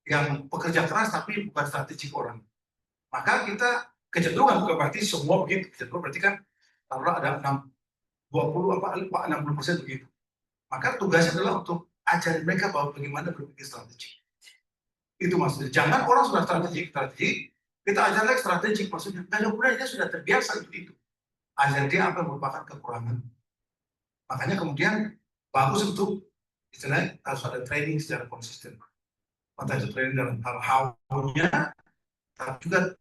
yang pekerja keras tapi bukan strategik orang. Maka kita kecenderungan bukan berarti semua begitu. Kecenderungan berarti kan kalau ada 60% begitu. Maka tugasnya adalah untuk ajarin mereka bahwa bagaimana berpikir strategik. Itu maksudnya. Jangan orang sudah strategik, kita ajar lagi strategik maksudnya. Kalau dia sudah terbiasa itu. Ajar dia apa yang merupakan kekurangan. Makanya kemudian bagus untuk istilahnya harus ada training secara konsisten. Entah itu training dalam hal how-nya, tapi juga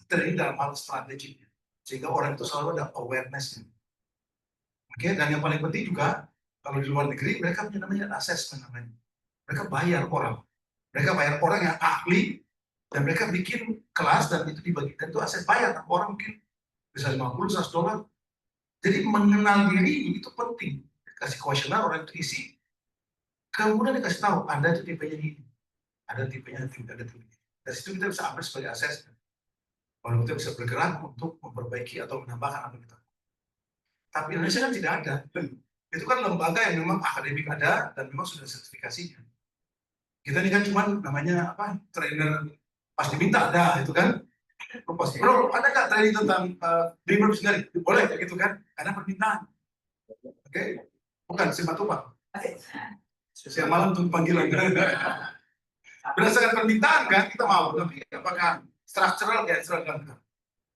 training dalam hal strateginya. Sehingga orang itu selalu ada awareness-nya. Oke, dan yang paling penting juga, kalau di luar negeri, mereka punya namanya assessment namanya. Mereka bayar orang. Mereka bayar orang yang ahli, dan mereka bikin kelas, dan itu dibagikan, itu assess bayar. Orang mungkin bisa $50, $100. Jadi mengenal diri itu penting. kasih kuesioner, orang itu isi, kemudian dikasih tahu, Anda itu tipenya ini, ada tipenya, ada tipenya. Dari situ kita bisa ambil sebagai asesmen. Baru kita bisa bergerak untuk memperbaiki atau menambahkan apa yang kita. Tapi Indonesia kan tidak ada. Itu kan lembaga yang memang akademik ada dan memang sudah sertifikasinya. Kita ini kan cuma namanya apa? Trainer pas diminta ada itu kan. Pasti, bro, ada nggak training tentang dreamer sendiri? Boleh kayak gitu kan? Karena permintaan. Oke, bukan siapa siang malam tunggu panggilan. Berdasarkan permintaan kan kita mau, tapi apakah structural ya structural.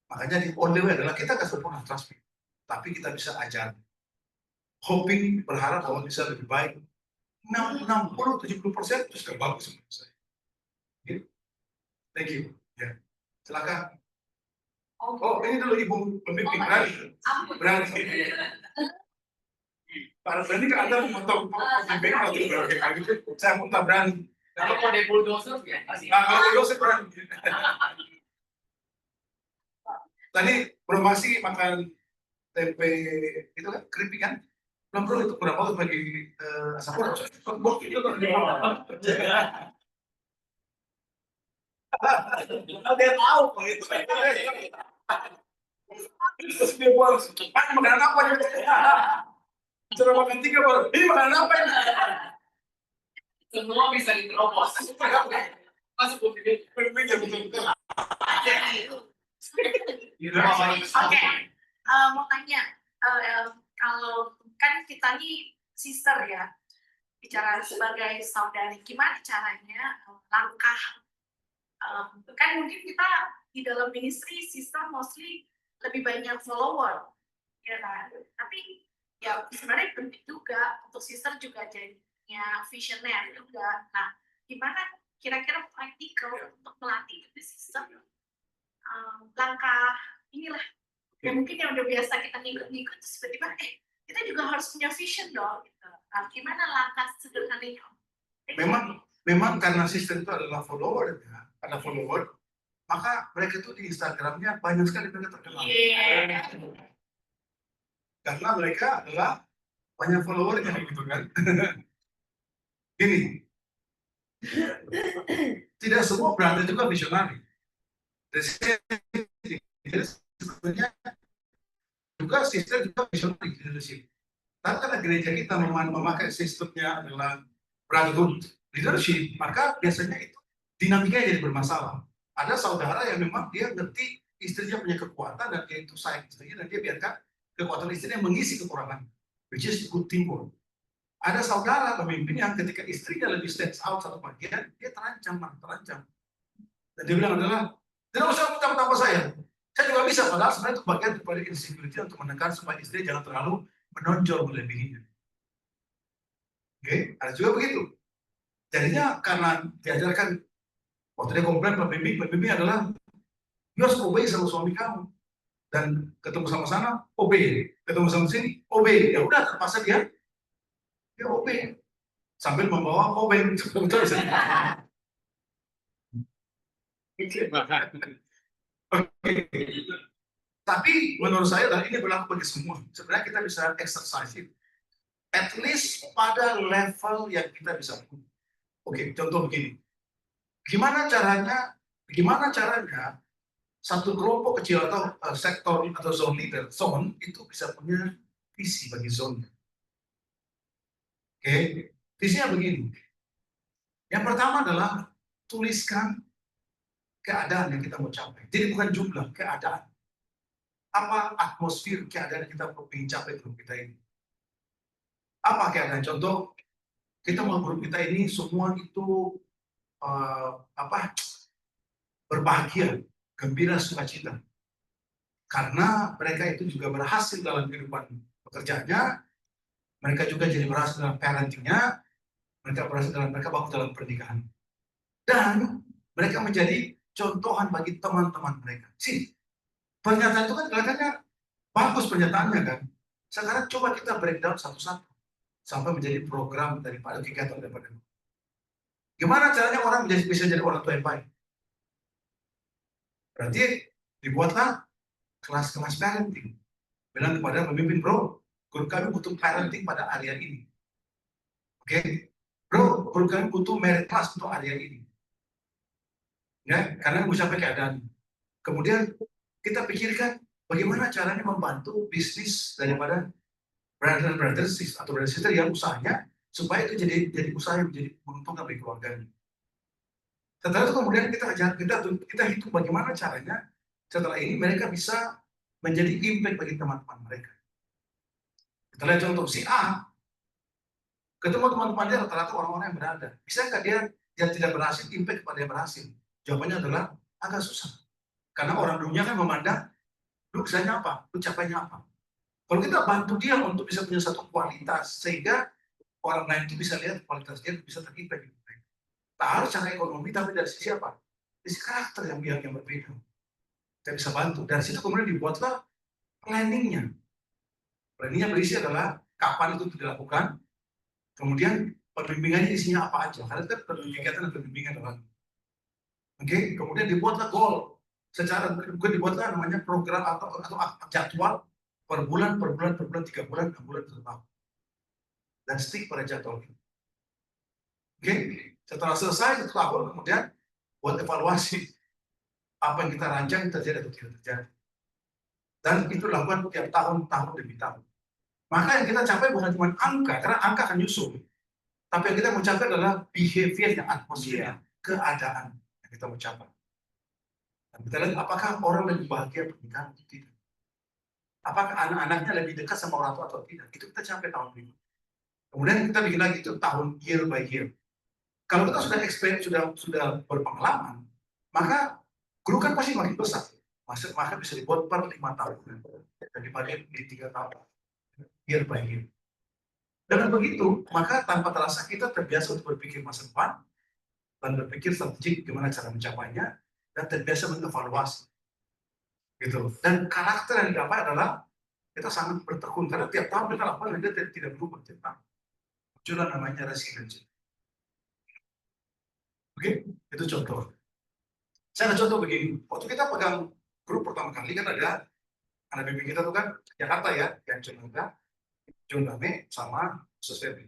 Makanya di on the way adalah kita nggak sempurna trust me, tapi kita bisa ajar. Hoping berharap bahwa bisa lebih baik. 60-70% itu sudah bagus menurut saya. Gitu. Thank you. Ya, silakan. Oh, ini dulu Ibu pembimbing berani. Berani. Para berani kan Anda memotong pembimbing atau gitu. Saya mau tak berani. Kalau mau di bulldozer ya. Nah, kalau bulldozer berani. Tadi Bro Masi makan tempe itu kan keripik kan? Belum bro itu kurang bagus bagi asam urat. Dia tahu kok itu. Terus dia buat, makanan apa ya? Cara makan 3 baru, ini makanan apa ini? Semua bisa diterobos. Masuk ke Berpikir betul-betul. Oke, mau tanya, kalau kan kita nih sister ya, bicara sebagai saudari, gimana caranya langkah, kan mungkin kita di dalam ministry sister mostly lebih banyak follower, ya kan? Tapi ya sebenarnya penting juga untuk sister juga jadinya visioner juga. Nah, gimana kira-kira praktikal untuk melatih sister? Langkah inilah ya mungkin yang udah biasa kita ngikut-ngikut terus tiba-tiba kita juga harus punya vision dong gitu. Nah, gimana langkah sederhananya? Memang karena sistem itu adalah follower ya, ada follower, maka mereka itu di Instagramnya banyak sekali mereka terkenal. Karena mereka adalah banyak followernya gitu kan. Gini, tidak semua berada juga visionari. Sebenarnya juga sistem juga visionary leadership. Tapi karena gereja kita memakai sistemnya adalah brotherhood leadership, maka biasanya itu dinamikanya jadi bermasalah. Ada saudara yang memang dia ngerti istrinya punya kekuatan dan dia itu sayang istrinya dan dia biarkan kekuatan istrinya mengisi kekurangan, which is good teamwork. Ada saudara pemimpin yang ketika istrinya lebih stands out satu bagian, dia terancam. Dan dia bilang adalah, tidak usah minta-minta saya. Saya juga bisa, padahal sebenarnya itu bagian daripada insecurity untuk menekan supaya istri jangan terlalu menonjol melebihinya. Oke, ada juga begitu. Jadinya karena diajarkan, waktu dia komplain pembimbing adalah, you harus obey sama suami kamu. Dan ketemu sama sana, obey. Ketemu sama sini, obey. Ya udah, terpaksa dia obey. Sambil membawa obey. Tapi menurut saya, dan ini berlaku bagi semua, sebenarnya kita bisa exercise it. At least pada level yang kita bisa. Oke, contoh begini. Gimana caranya satu kelompok kecil atau sektor atau zone leader, zone itu bisa punya visi bagi zone. Oke, visinya begini. Yang pertama adalah tuliskan keadaan yang kita mau capai. Jadi bukan jumlah, keadaan. Apa atmosfer keadaan yang kita ingin capai grup kita ini? Apa keadaan? Contoh, kita mau grup kita ini semua itu berbahagia, gembira, sukacita. Karena mereka itu juga berhasil dalam kehidupan pekerjaannya, mereka juga jadi berhasil dalam parentingnya, mereka berhasil mereka bagus dalam pernikahan. Dan mereka menjadi contohan bagi teman-teman mereka. Sini, pernyataan itu kan kelihatannya bagus pernyataannya kan. Sekarang coba kita breakdown satu-satu sampai menjadi program daripada kegiatan daripada. Gimana caranya orang bisa jadi orang tua yang baik? Berarti dibuatlah kelas-kelas parenting. Bilang kepada pemimpin, bro, Grup kami butuh parenting pada area ini. Oke, bro, grup kami butuh merit class untuk area ini. Ya, karena mau sampai keadaan. Kemudian kita pikirkan bagaimana caranya membantu bisnis daripada brother sister atau brother sister yang usahanya supaya itu jadi usaha yang menjadi menguntungkan bagi keluarganya. Setelah itu kemudian kita hitung bagaimana caranya setelah ini mereka bisa menjadi impact bagi teman-teman mereka. Kita lihat contoh si A, ketemu teman-teman dia rata-rata orang-orang yang berada. Bisa nggak dia yang tidak berhasil impact kepada yang berhasil? Jawabannya adalah agak susah. Karena orang dunia kan memandang, lu bisanya apa? Lu capainya apa? Kalau kita bantu dia untuk bisa punya satu kualitas, sehingga orang lain itu bisa lihat kualitas dia bisa terimpact. Tak harus cara ekonomi, tapi dari sisi apa? Dari sisi karakter yang berbeda. Kita bisa bantu. Dari situ kemudian dibuatlah planningnya. Planningnya berisi adalah kapan itu dilakukan, kemudian pembimbingannya isinya apa aja. Karena itu kegiatan dan pembimbingan adalah. Oke, kemudian dibuatlah goal. Secara dibuatlah namanya program atau jadwal per bulan, 3 bulan, 6 bulan, 1 tahun. Dan stick pada jadwal itu. Oke, setelah selesai 1 tahun, kemudian buat evaluasi apa yang kita rancang terjadi atau tidak terjadi. Dan itu lakukan tiap tahun demi tahun. Maka yang kita capai bukan cuma angka, karena angka akan nyusul. Tapi yang kita mau capai adalah behavior, atmosfer, keadaan yang kita mau capai. Dan kita lihat apakah orang lebih bahagia pernikahan atau tidak. Apakah anak-anaknya lebih dekat sama orang tua atau tidak. Itu kita capai tahun ini. Kemudian kita bikin lagi itu tahun year by year. Kalau kita sudah experience, sudah berpengalaman, maka grup kan pasti makin besar. Maka bisa dibuat per 5 tahun. Dan dibagi di 3 tahun. Year by year. Dengan begitu, maka tanpa terasa kita terbiasa untuk berpikir masa depan, dan berpikir strategik gimana cara mencapainya, dan terbiasa mengevaluasi. Gitu. Dan karakter yang didapat adalah kita sangat bertekun, karena tiap tahun kita lakukan, dan dia tidak berubah tiap tahun. Muncullah namanya resiliensi. Oke, itu contoh. Saya ada contoh begini, waktu kita pegang grup pertama kali kan ada anak bimbing kita tuh kan Jakarta ya, yang John Dame sama Sus Febri.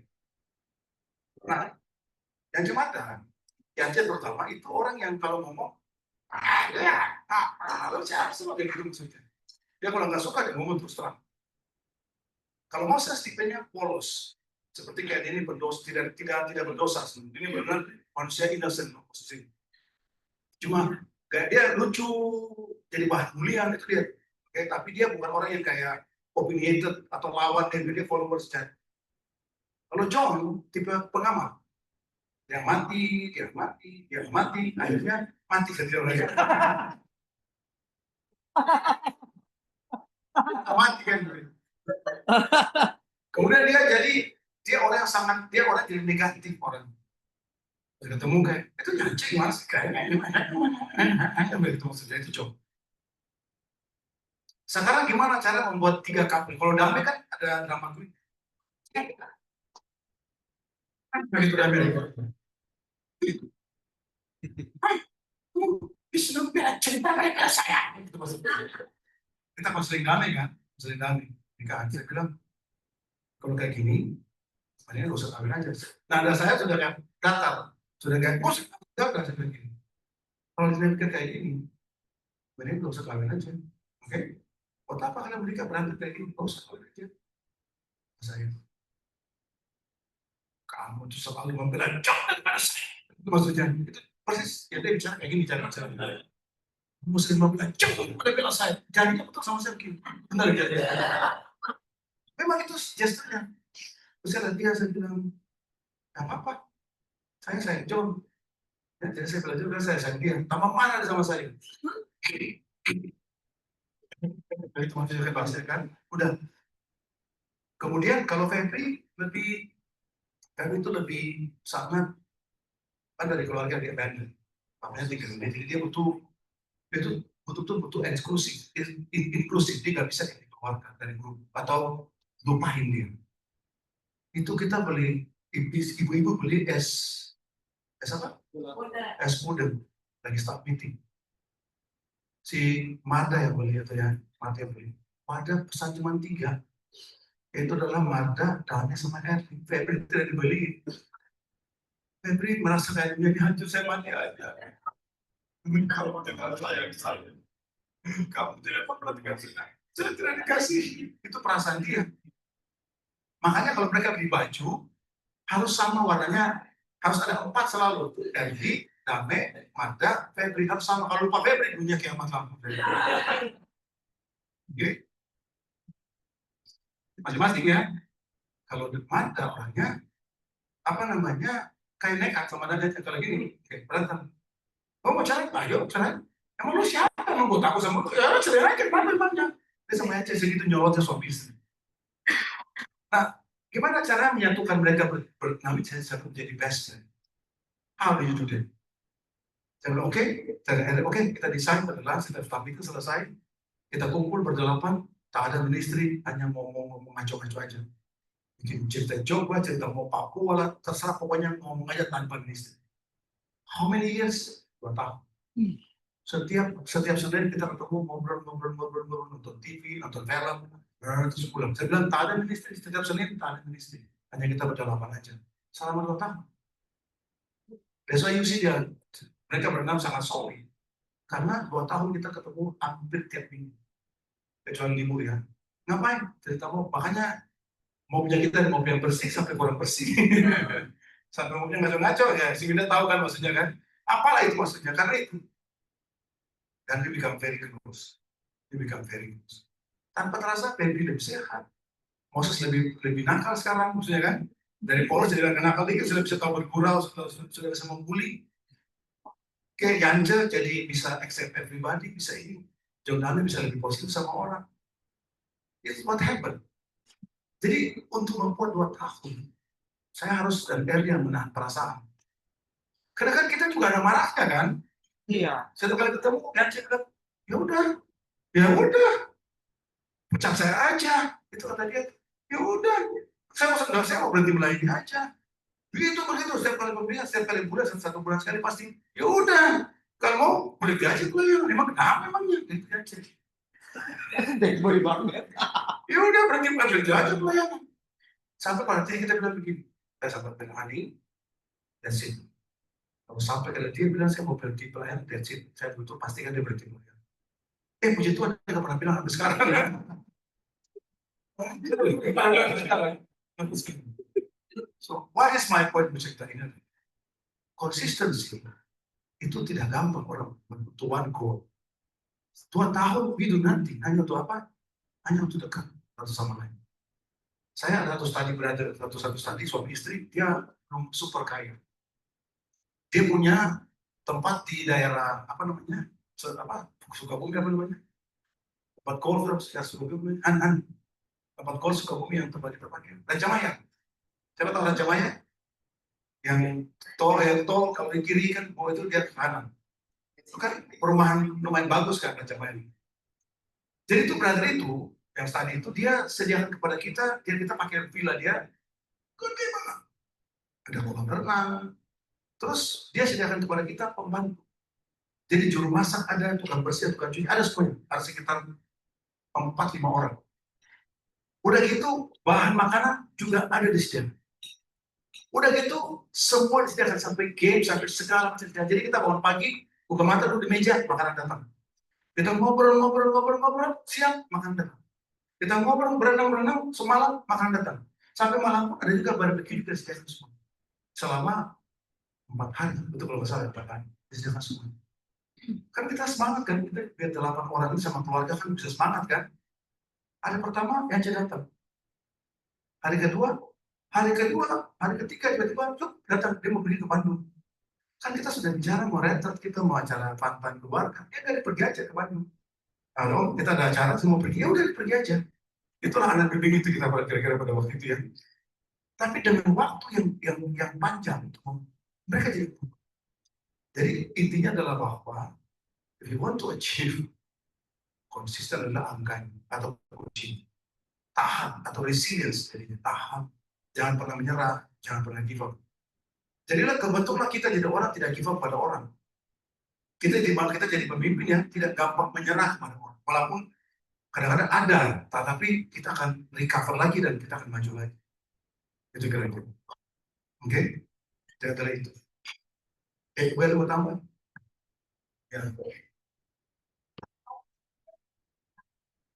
Nah, yang Jumatan, yang pertama itu orang yang kalau ngomong, lalu saya harus sebagai grup saja. Dia kalau nggak suka dia ngomong terus terang. Kalau mau saya tipenya polos, seperti kayak ini berdosa, tidak berdosa. Ini benar manusia innocent posisi. Cuma kayak dia lucu, jadi bahan bulian itu dia. Oke, tapi dia bukan orang yang kayak opinionated atau lawan yang dia followers saja. Kalau John tipe pengamat, dia mati, akhirnya mati sendiri mereka. Mati kan. Kemudian dia orang yang dia orang jadi negatif orang. Ketemu kayak itu nyancing mas kayak itu maksudnya itu coba. Sekarang gimana cara membuat 3 couple? Kalau damai kan ada drama queen. Begitu damai. Bisa cerita mereka saya. Itu maksudnya. Kita kan sering damai kan, nikahan. Saya bilang kalau kayak gini, sebenarnya nggak usah kawin aja. Nah, ada saya sudah kayak datar, sudah kayak nggak saya bilang gini. Kalau kita kayak gini, sebenarnya nggak usah kawin aja, oke? Buat apa kalian menikah berantem kayak gini? Nggak usah kawin aja. Saya, kamu tuh selalu membela jangan pada saya. Itu maksudnya, itu persis. Ya dia bicara kayak gini, cara. Muslim membela jangan pada bela saya. Jadinya betul sama saya begini. Benar jadi. Memang itu gesturnya. Terus saya bilang, nggak apa-apa. Saya sayang John. Ya, jadi saya belajar juga saya sayang dia. Tambah mana sama saya? Itu maksudnya saya bahas kan. Udah. Kemudian kalau Febri itu lebih sangat kan dari keluarga dia abandon. Papanya tinggal jadi dia butuh eksklusif, inklusif. Dia nggak bisa dikeluarkan dari grup atau lupain dia. Itu kita beli, ibu-ibu beli es apa? Es puding lagi start meeting. Si Mada yang beli atau ya Mada yang beli. Mada pesan cuma 3. Itu adalah Mazda damai sama Erwin. Febri tidak dibeli. Febri merasa kayak dunia hancur, saya mati aja. Kamu tidak sayang saya. Kamu tidak memperhatikan saya. Saya tidak dikasih. Itu perasaan dia. Makanya kalau mereka beli baju, harus sama warnanya. Harus ada 4 selalu. Erwin, Damai, Mazda, Febri. Harus sama. Kalau lupa Febri, dunia kiamat lama. Oke? Masing-masing ya. Kalau Mazda orangnya, apa namanya, kayak nekat sama dadanya. Kalau gini, kayak berantem. Oh mau cerai? Ayo cerai. Emang lu siapa? Emang gue takut sama lu? Ya cerai aja, mana banyak. Dia sama aja segitu nyolotnya suami istri. Nah, gimana cara menyatukan mereka bernama satu jadi best friend? How do you do that? Saya bilang, oke, kita desain adalah setiap tahap itu selesai, kita kumpul berdelapan, tak ada ministry, hanya ngomong ngaco-ngaco aja. Bikin cerita Jawa, cerita mau Papua lah, terserah pokoknya ngomong aja tanpa ministry. How many years? 2 tahun. Setiap Senin kita ketemu ngobrol nonton TV, nonton film, terus pulang. Saya bilang tak ada ministry, setiap Senin tak ada ministry, hanya kita berdelapan aja. Selama 2 tahun. That's why you see dia, mereka berenam sangat solid. Karena 2 tahun kita ketemu hampir tiap minggu. Kecuali libur ya. Ngapain? Cerita mau, makanya mobilnya kita mobil yang bersih sampai kurang bersih. Sampai mobilnya ngaco-ngaco ya, si Winda tahu kan maksudnya kan. Apalah itu maksudnya, karena itu. Dan dia become very close. Tanpa terasa, Febri lebih sehat. Moses lebih nakal sekarang, maksudnya kan. Dari Paulus jadi nakal dikit, sudah bisa tahu bergurau, sudah bisa membuli. Kayak Yanja jadi bisa accept everybody, bisa ini. Jordan bisa lebih positif sama orang. It's what happened. Jadi untuk membuat 2 tahun, saya harus dan Erdi yang menahan perasaan. Karena kan kita juga ada marahnya kan. Iya. Satu kali ketemu, dan saya bilang, ya udah, pecat saya aja. Itu kata dia, ya udah, saya mau berhenti melayani aja. Begitu, setiap kali pembelian, setiap kali bulan, 1 bulan sekali pasti, ya udah, kalau mau berhenti aja pelayan. Emang kenapa emangnya? Berhenti aja. Boy banget. Ya udah, berhenti aja pelayan. Sampai pada titik kita bilang begini, saya sampai dengan Ani, that's it. Kalau sampai kalau dia bilang saya mau berhenti pelayan, that's it. Saya butuh pastikan dia berhenti pelayan. Puji Tuhan, dia nggak pernah bilang sampai sekarang kan. So, what is my point bercerita ini? Consistency itu tidak gampang orang untuk one goal. 2 tahun hidup nanti hanya untuk apa? Hanya untuk dekat satu sama lain. Saya ada satu studi suami istri, dia super kaya. Dia punya tempat di daerah apa namanya? Sukabumi apa namanya? Tempat golf ya Sukabumi, tempat golf Sukabumi yang tempat kita pakai. Raja Maya. Siapa tahu Raja Maya? Yang tol kalau di kiri kan, itu dia ke kanan. Itu kan perumahan lumayan bagus kan Raja Maya. Jadi itu brother itu, yang tadi itu dia sediakan kepada kita, kita pakai villa dia, gede banget. Ada kolam renang. Terus dia sediakan kepada kita pembantu. Jadi juru masak ada, tukang bersih, tukang cuci, ada semuanya. Ada sekitar 4-5 orang. Udah gitu, bahan makanan juga ada di sini. Udah gitu, semua disediakan sampai game, sampai segala macam. Jadi kita bangun pagi, buka mata duduk di meja, makanan datang. Kita ngobrol, siang, makanan datang. Kita ngobrol, berenang, semalam, makanan datang. Sampai malam ada juga barbecue juga disediakan semua. Selama 4 hari, betul kalau nggak salah 4 hari, disediakan semua. Kan kita semangat kan, kita biar 8 orang ini sama keluarga kan bisa semangat kan. Hari pertama, yang datang. Hari kedua, hari ketiga, tiba-tiba, datang, dia mau pergi ke Bandung. Kan kita sudah bicara mau retret, kita mau acara fun-fun keluarga, dia nggak pergi aja ke Bandung. Kalau kita ada acara, semua pergi, ya udah pergi aja. Itulah anak bimbing itu kita kira-kira pada waktu itu ya. Tapi dengan waktu yang panjang, mereka jadi. Jadi intinya adalah bahwa if you want to achieve konsisten adalah angka atau kunci. Tahan atau resilience, jadinya tahan. Jangan pernah menyerah, jangan pernah give up. Jadilah kebentuklah kita jadi orang tidak give up pada orang. Kita jadi pemimpin ya, tidak gampang menyerah pada orang. Walaupun Kadang-kadang ada, tetapi kita akan recover lagi dan kita akan maju lagi. Itu kira-kira. Oke? Jaga itu. Gue mau tambah? Ya.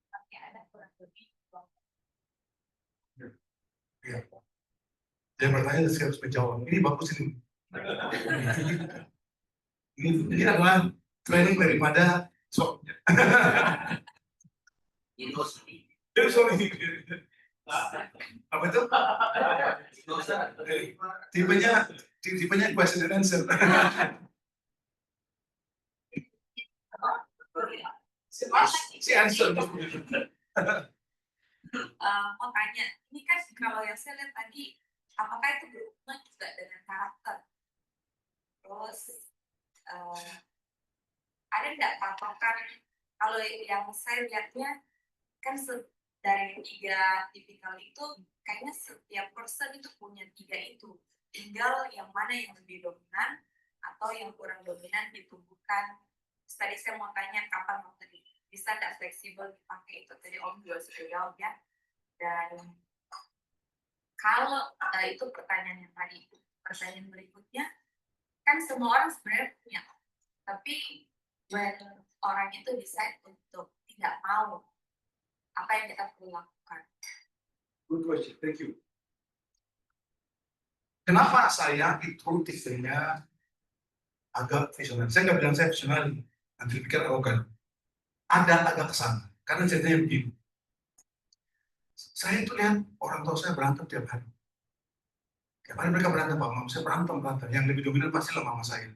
Tapi ada kurang lebih Ya. Dia bertanya, saya harus menjawab. Ini bagus ini. Ini adalah training daripada sorry. Apa itu? Tipenya question and answer. Si answer. Mau tanya, ini kan kalau yang saya lihat tadi, apakah itu berhubungan juga dengan karakter? Terus ada nggak patokan? Kalau yang saya lihatnya kan dari 3 tipikal itu, kayaknya setiap person itu punya 3 itu. Tinggal yang mana yang lebih dominan atau yang kurang dominan ditumbuhkan. Tadi saya mau tanya kapan mau tadi bisa nggak fleksibel dipakai itu, tadi Om juga sudah jawab ya. Dan kalau itu pertanyaan yang tadi, pertanyaan berikutnya kan semua orang sebenarnya punya, tapi when orang itu decide untuk tidak mau, apa yang kita perlu lakukan? Good question, thank you. Kenapa saya itu tipenya agak visioner? Saya nggak bilang saya visioner, nanti pikir arogan. Ada agak kesana, karena ceritanya begini. Saya itu lihat orang tua saya berantem tiap hari. Tiap hari mereka berantem, Pak Mama saya berantem. Yang lebih dominan pastilah mama saya.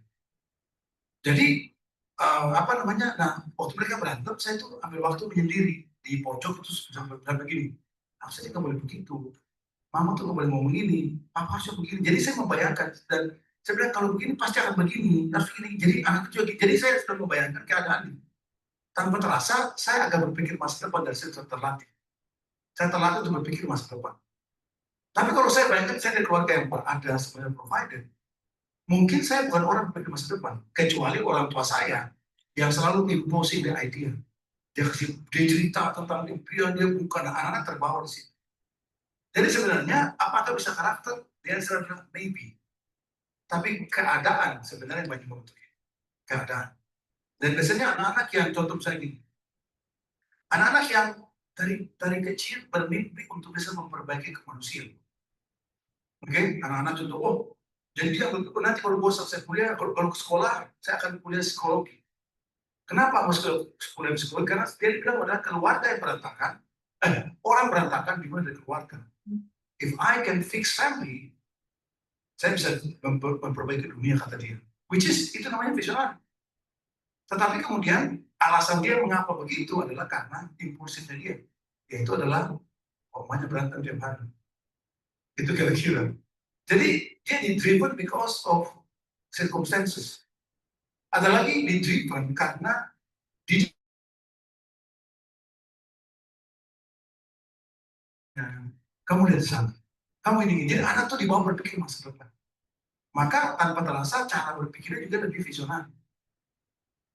Jadi apa namanya? Nah, waktu mereka berantem, saya tuh ambil waktu menyendiri di pojok itu sampai begini. Saya nggak boleh begitu. Mama tuh nggak boleh ngomong ini. Papa harusnya begini. Jadi saya membayangkan dan saya bilang kalau begini pasti akan begini. Harus begini. Jadi anak kecil. Jadi saya sudah membayangkan keadaan ini. Tanpa terasa, saya agak berpikir masa depan dan saya terlatih. Saya terlatih untuk berpikir masa depan. Tapi kalau saya bayangkan saya dari keluarga yang ada sebenarnya provider, mungkin saya bukan orang berpikir masa depan, kecuali orang tua saya yang selalu imposing the idea. Dia cerita tentang impian, dia bukan anak-anak terbawa di situ. Jadi sebenarnya apakah bisa karakter? Dia sebenarnya maybe. Tapi keadaan sebenarnya banyak membentuknya. Keadaan. Dan biasanya anak-anak yang contoh saya gini, anak-anak yang dari kecil bermimpi untuk bisa memperbaiki kemanusiaan. Oke, anak-anak contoh, oh, jadi dia nanti kalau gue selesai kuliah, kalau ke sekolah, saya akan kuliah psikologi. Kenapa masuk kuliah psikologi? Karena dia bilang adalah keluarga yang berantakan, orang berantakan dimulai dari keluarga. If I can fix family, saya bisa memperbaiki dunia, kata dia. Which is, itu namanya visioner. Tetapi kemudian alasan dia mengapa begitu adalah karena impulsifnya dia, yaitu adalah omanya berantem tiap hari. Itu kira-kira. Jadi dia driven because of circumstances. Ada lagi driven karena kamu lihat sana, kamu ini. Jadi anak tuh dibawa berpikir masa depan. Maka tanpa terasa cara berpikirnya juga lebih visioner.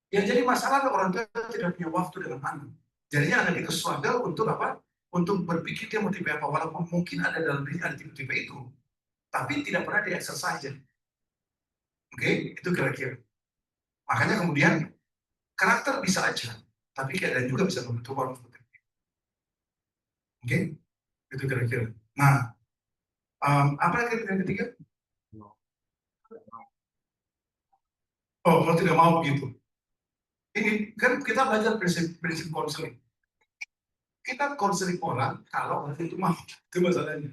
Yang jadi masalah orang tua tidak punya waktu dengan anak. Jadinya anak itu struggle untuk apa? Untuk berpikir dia mau tipe apa. Walaupun mungkin ada dalam diri ada tipe-tipe itu, tapi tidak pernah di-exercise. Oke, itu kira-kira. Makanya kemudian karakter bisa aja, tapi keadaan juga bisa membentuk orang seperti itu. Oke, itu kira-kira. Nah, apa yang ketiga? Oh, kalau tidak mau begitu. Ini kan kita belajar prinsip konseling. Kita konseling orang kalau orang itu mau, itu masalahnya.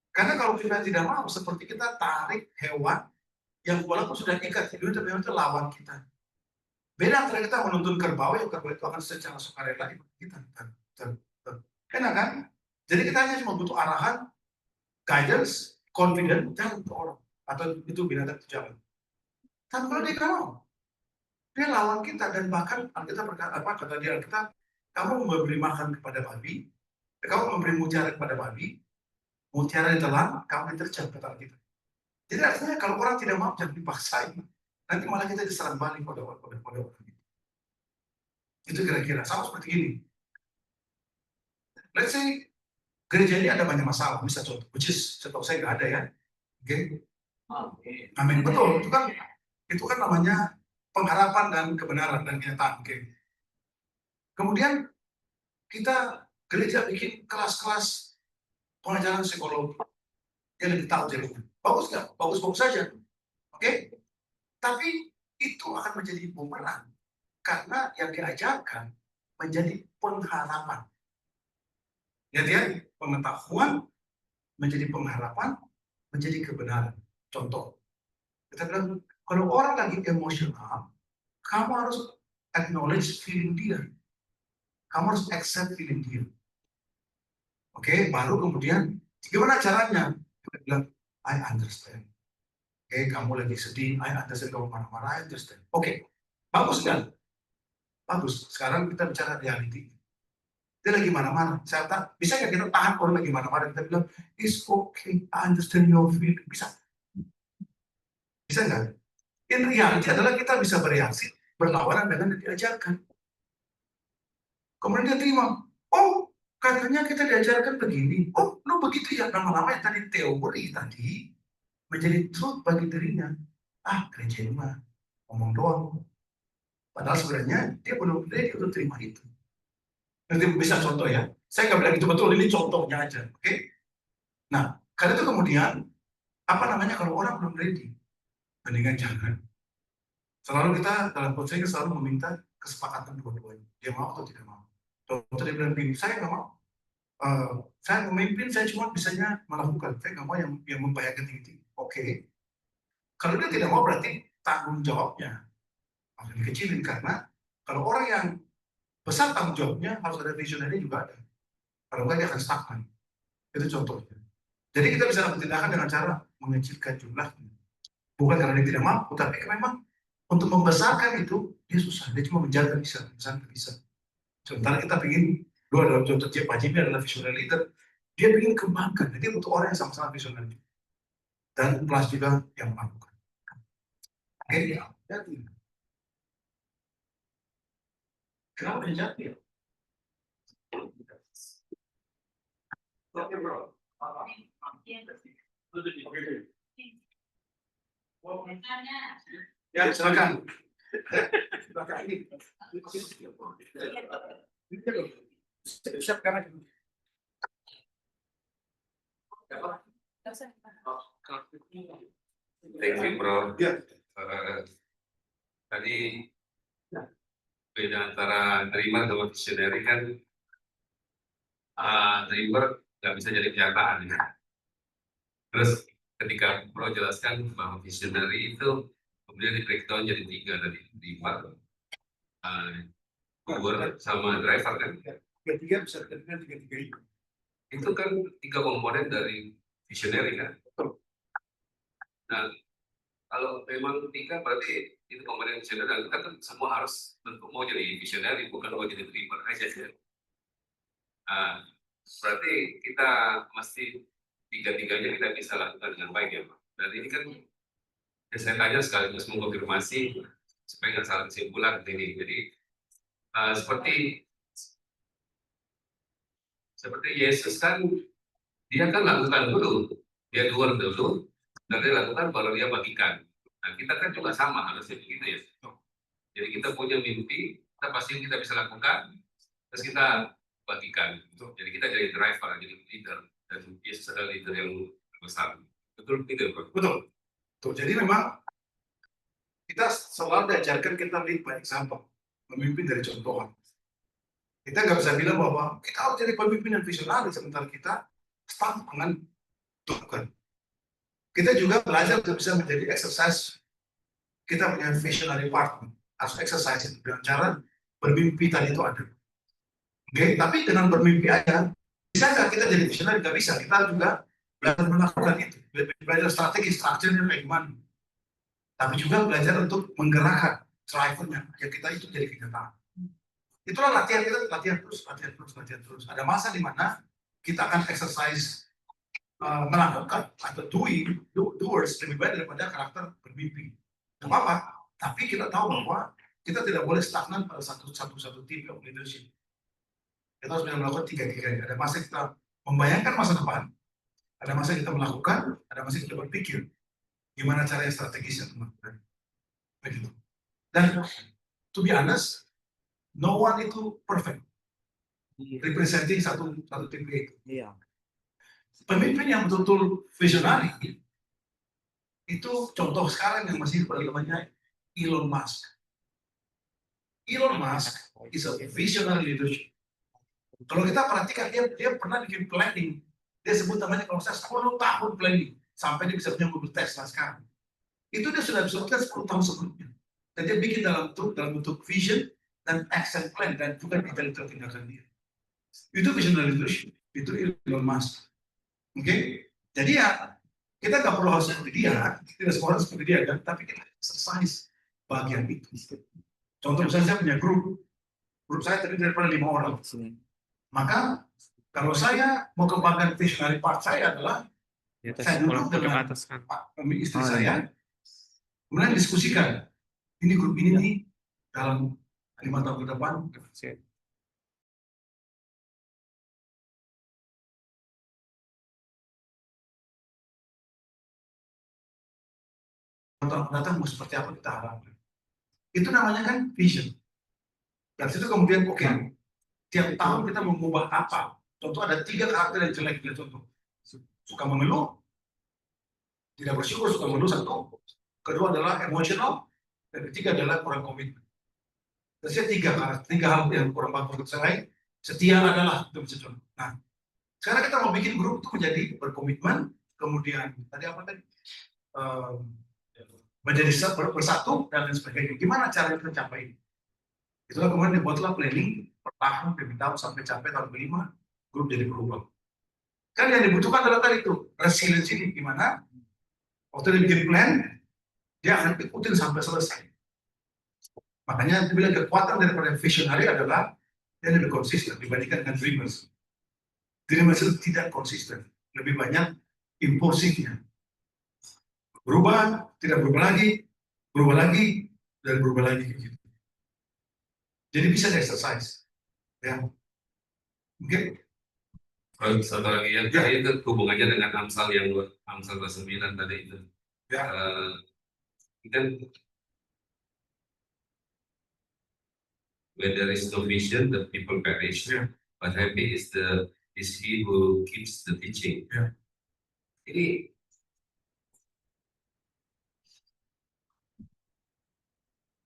Karena kalau kita tidak mau, seperti kita tarik hewan yang walaupun sudah ikat hidup, tapi hewan itu lawan kita. Beda antara kita menuntun kerbau, yang kerbau itu akan secara sukarela ikut kita. Enak kan? Jadi kita hanya cuma butuh arahan, guidance, confident, jalan ke orang. Atau itu binatang itu jalan. Tapi kalau dia nggak mau, dia lawan kita. Dan bahkan kita berkata, apa kata dia, kita, kamu memberi makan kepada babi, kamu memberi mutiara kepada babi, mutiara ditelan, kamu diterjang, kata kita. Jadi artinya kalau orang tidak mau, jangan dipaksain. Nanti malah kita diserang balik pada orang itu. Itu kira-kira sama seperti ini. let's say gereja ini ada banyak masalah, bisa contoh, which is setahu saya nggak ada ya. Oke. Amin, betul. Itu kan namanya pengharapan dan kebenaran dan kenyataan. Oke. Kemudian kita gereja bikin kelas-kelas pengajaran psikologi yang lebih tahu jadinya. Bagus nggak? Bagus-bagus saja. Oke? Tapi itu akan menjadi bumerang karena yang diajarkan menjadi pengharapan. Ya, pengetahuan menjadi pengharapan, menjadi kebenaran. Contoh, kita bilang kalau orang lagi emosional, kamu harus acknowledge feeling dia. Kamu harus accept feeling dia. Oke, baru kemudian gimana caranya? Kita bilang, I understand. Oke, kamu lagi sedih, I understand, kamu marah-marah, I understand. Oke, bagus kan? Bagus. Sekarang kita bicara reality. Dia lagi marah-marah. Bisa nggak kita tahan orang lagi marah-marah? Kita bilang, it's okay, I understand your feeling. Bisa? Bisa nggak? In reality adalah kita bisa bereaksi, berlawanan dengan yang diajarkan. Kemudian dia terima. Oh, katanya kita diajarkan begini. Oh, lo begitu ya. Lama-lama yang tadi teori tadi menjadi truth bagi dirinya. Ah, gereja ini mah ngomong doang. Padahal sebenarnya dia belum ready untuk terima itu. Nanti bisa contoh ya. Saya nggak bilang itu betul, ini contohnya aja. Oke? Nah, karena itu kemudian, apa namanya kalau orang belum ready, mendingan jangan. Selalu kita dalam coaching selalu meminta kesepakatan dua-duanya. Dia mau atau tidak mau. Dokter dia bilang, saya nggak mau. Saya memimpin, saya cuma bisanya melakukan. Saya nggak mau yang membahayakan tinggi-tinggi. Oke. Kalau dia tidak mau berarti tanggung jawabnya akan dikecilin karena kalau orang yang besar tanggung jawabnya harus ada visionernya juga ada. Kalau enggak dia akan stagnan. Itu contohnya. Jadi kita bisa ambil tindakan dengan cara mengecilkan jumlahnya. Bukan karena dia tidak mampu, tapi memang untuk membesarkan itu dia susah. Dia cuma menjaga bisa, misalnya bisa. Sementara kita ingin dua dalam contoh Pak Jimmy adalah visioner leader. Dia ingin kembangkan. Jadi untuk orang yang sama-sama visioner dan plus juga yang melakukan. Oke, ya. Kenapa jadi? Oke, bro. Ya, silakan. Siap karena Thank you, bro. ya. Tadi beda antara dreamer dengan visionary kan, dreamer nggak bisa jadi kenyataan ya. Terus ketika bro jelaskan bahwa visionary itu kemudian di breakdown jadi 3 tadi, dreamer, doer sama driver kan. Tiga bisa dengan tiga itu. Itu kan 3 komponen dari visionary kan. Nah, kalau memang 3 berarti itu komponen visionary dan kita kan semua harus tentu mau jadi visionary bukan mau jadi dreamer aja ya. Berarti kita mesti 3-tiganya kita bisa lakukan dengan baik ya Pak. Dan ini kan saya tanya sekaligus mengkonfirmasi supaya nggak salah kesimpulan ini. Jadi seperti Yesus kan dia kan lakukan dulu, dia doer dulu, dan dia lakukan baru dia bagikan. Nah kita kan juga sama harusnya begitu ya. Jadi kita punya mimpi, kita pasti kita bisa lakukan, terus kita bagikan. Jadi kita jadi driver, jadi leader, dan Yesus adalah leader yang besar. Betul begitu Pak? Betul. Tuh, jadi memang kita selalu diajarkan kita lead by example, memimpin dari contohan. Kita nggak bisa bilang bahwa kita harus jadi pemimpin yang visionaris sementara kita stuck dengan Tuhan. Kita juga belajar untuk bisa menjadi exercise. Kita punya visionary part, harus exercise itu dengan cara bermimpi tadi itu ada. Oke, tapi dengan bermimpi aja, bisa nggak kita jadi visionary? Nggak bisa. Kita juga belajar melakukan itu, belajar strategi, strukturnya kayak gimana. Tapi juga belajar untuk menggerakkan drivernya, ya kita itu jadi kenyataan. Itulah latihan kita, latihan terus. Ada masa di mana kita akan exercise melakukan atau doers lebih baik daripada karakter bermimpi. Tidak apa-apa, tapi kita tahu bahwa kita tidak boleh stagnan pada satu tim of leadership. Kita harus bisa melakukan tiga-tiganya. Ada masa kita membayangkan masa depan, ada masa kita melakukan, ada masa kita berpikir gimana cara yang strategis untuk melakukan. Begitu. Dan to be honest, no one itu perfect. Representing satu tipe itu. Iya. Pemimpin yang betul-betul visionari itu contoh sekarang yang masih namanya Elon Musk. Elon Musk is a visionary leadership. Kalau kita perhatikan dia pernah bikin planning. Dia sebut namanya kalau saya 10 tahun planning sampai dia bisa punya mobil Tesla sekarang. Itu dia sudah disebutkan 10 tahun sebelumnya. Dan dia bikin dalam bentuk vision dan action plan dan juga detail-detail tindakan dia. Itu visionary leadership. Itu Elon Musk. Oke? Jadi ya kita nggak perlu harus seperti dia, tidak semua orang seperti dia kan, tapi kita exercise bagian itu. Contoh misalnya saya punya grup saya terdiri daripada 5 orang. Maka kalau saya mau kembangkan visionary part saya adalah saya duduk dengan istri saya, kemudian diskusikan ini grup ini nih dalam 5 tahun ke depan. Tahun datang mau seperti apa kita harapkan. Itu namanya kan vision. Dan situ kemudian oke, tiap tahun kita mengubah apa. Contoh ada 3 karakter yang jelek dia contoh. Suka mengeluh, tidak bersyukur, suka mengeluh satu. Kedua adalah emosional, dan ketiga adalah kurang komitmen. Jadi 3 hal yang kurang bagus selain setia adalah itu bisa contoh. Nah, sekarang kita mau bikin grup itu menjadi berkomitmen, kemudian tadi apa tadi? Menjadi bersatu dan lain sebagainya. Gimana cara kita mencapai ini? Itulah kemudian dibuatlah planning per tahun, demi tahun sampai capai tahun ke-5 grup jadi berubah. Kan yang dibutuhkan adalah tadi itu resilience ini gimana? Waktu dia bikin plan, dia akan ikutin sampai selesai. Makanya dibilang kekuatan daripada visionary adalah dia lebih konsisten dibandingkan dengan dreamers. Dreamers itu tidak konsisten, lebih banyak impulsifnya. Berubah, tidak berubah lagi, dan berubah lagi gitu. Jadi bisa exercise, ya. Oke. Satu lagi yang tadi itu hubungannya dengan Amsal yang Amsal ke-9 tadi itu. Ya. Kan when there is no vision, the people perish. Yeah. But happy is he who keeps the teaching. Yeah. Ini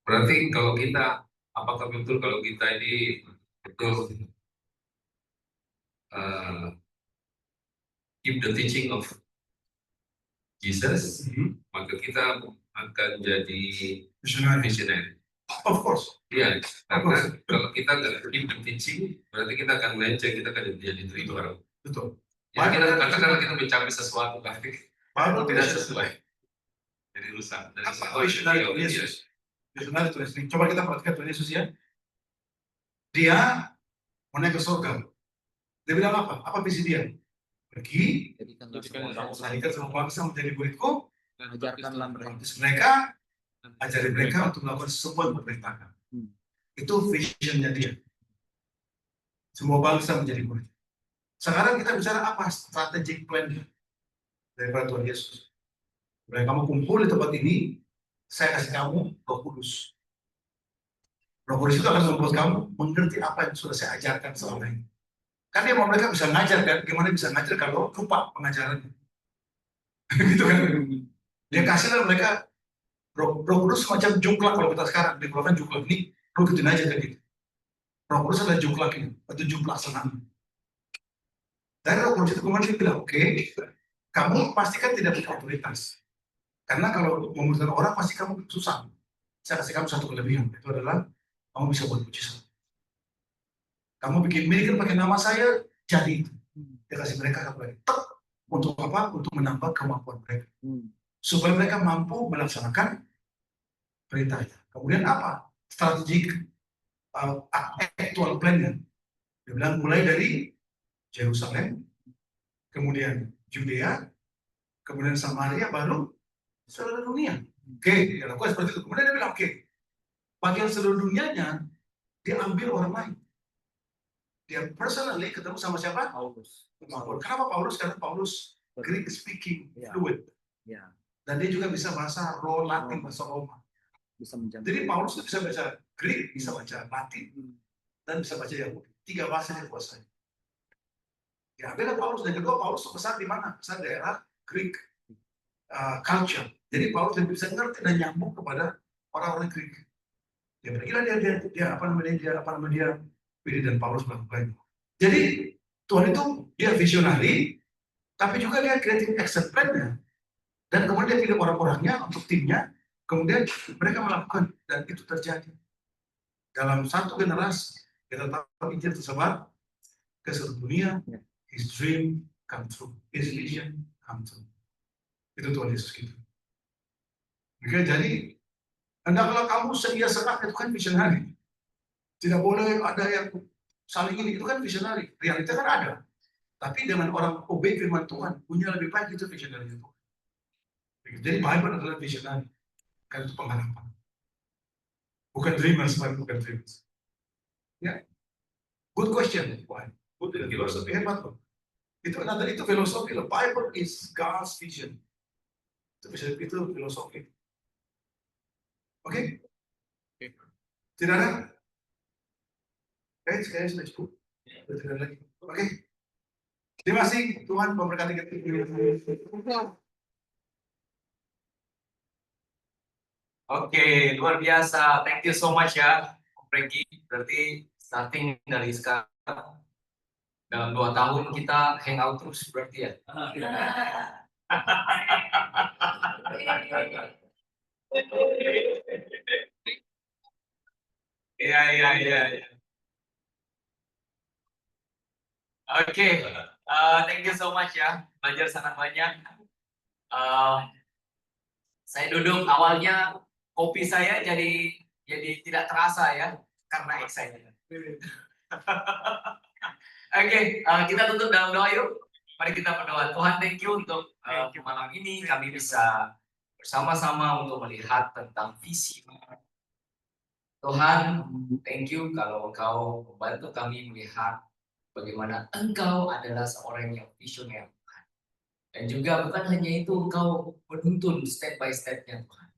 berarti kalau kita, apakah betul kalau kita ini betul keep the teaching of Jesus, maka kita akan jadi visionary. Of course. Iya, karena kalau kita nggak keep the teaching, berarti kita akan melenceng, kita akan jadi dreamer. Betul. Ya, kita katakanlah kita mencapai sesuatu, tapi tidak sesuai. Jadi rusak. Visionary Tuhan Yesus. Visionary Tuhan Yesus. Coba kita perhatikan Tuhan Yesus ya. Dia mau naik ke surga. Dia bilang apa? Apa visi dia? Pergi, jadikan semua bangsa menjadi muridku, Ajarkanlah mereka. mereka, ajari mereka untuk melakukan sebuah pemerintahan. Itu visionnya dia. Semua bangsa menjadi murid. Sekarang kita bicara apa strategic plan-nya daripada Tuhan Yesus. Mulai kamu kumpul di tempat ini, saya kasih kamu Roh Kudus. Roh Kudus itu akan membuat kamu mengerti apa yang sudah saya ajarkan selama ini. Kan dia mau mereka bisa ngajar kan, gimana bisa ngajar kalau lupa pengajarannya. Gitu kan. Dia kasihlah mereka Roh Kudus semacam juklak kalau kita sekarang dikeluarkan juklak ini, lu gituin aja kayak gitu. Roh Kudus adalah juklak ini, atau juklak senang. Dari Roh Kudus itu kemudian dia bilang, oke, kamu pasti kan tidak punya otoritas. Karena kalau memutuskan orang pasti kamu susah. Saya kasih kamu satu kelebihan, itu adalah kamu bisa buat mujizat. Kamu bikin miracle pakai nama saya, jadi itu. Dia kasih mereka apa lagi? Untuk apa? Untuk menambah kemampuan mereka. Supaya mereka mampu melaksanakan perintahnya. Kemudian apa? Strategik actual plan-nya. Dia bilang mulai dari Yerusalem, kemudian Judea, kemudian Samaria, baru seluruh dunia. Oke, dia lakukan seperti itu. Kemudian dia bilang, oke, bagian seluruh dunianya, dia ambil orang lain. dia personally ketemu sama siapa? Paulus. Kenapa Paulus? Karena Paulus Greek speaking Ya. fluid. Ya, Dan dia juga bisa bahasa Latin, bahasa Roma. bisa menjangkau. Jadi Paulus itu bisa baca Greek, bisa baca Latin, Hmm. dan bisa baca Yahudi. 3 bahasa yang kuasai. Ya, beda Paulus. Dan kedua, Paulus besar di mana? Besar daerah Greek culture. Jadi Paulus lebih bisa ngerti dan nyambung kepada orang-orang Greek. Ya, pergilah dia Billy dan Paulus melakukan. Jadi Tuhan itu dia visionari, tapi juga dia creating action plan-nya. Dan kemudian dia pilih orang-orangnya untuk timnya, kemudian mereka melakukan, dan itu terjadi. Dalam satu generasi, kita tahu Injil tersebar ke seluruh dunia, his dream come true, his vision come true. Itu Tuhan Yesus gitu. Oke, jadi hendaklah kamu sedia serah, itu kan visionari. Tidak boleh ada yang saling ini, itu kan visionari. Realita kan ada. Tapi dengan orang obey firman Tuhan, punya lebih baik, itu visionari itu. Jadi Bible adalah visionari. Kan itu pengharapan. Bukan dreamers, bukan dreamers. Ya. Good question. Why? Good filosofi hebat loh. Itu filosofi loh. Bible is God's vision. Itu filosofi. Oke? Tidak ada? Kayaknya sudah cukup. Tidak ada lagi. Oke? Terima kasih Tuhan memberkati kita. Oke, luar biasa. Thank you so much ya, Om Frankie. Berarti starting dari sekarang, dalam 2 tahun kita hangout terus berarti ya. Iya. Oke, thank you so much ya. Belajar sangat banyak. Saya duduk awalnya kopi saya jadi tidak terasa ya karena excited. Oke, kita tutup dalam doa yuk. Mari kita berdoa. Tuhan, thank you untuk malam ini kami bisa bersama-sama untuk melihat tentang visi. Tuhan, thank you kalau Engkau membantu kami melihat bagaimana Engkau adalah seorang yang visioner, Tuhan. Dan juga bukan hanya itu, Engkau menuntun step by step-nya, Tuhan.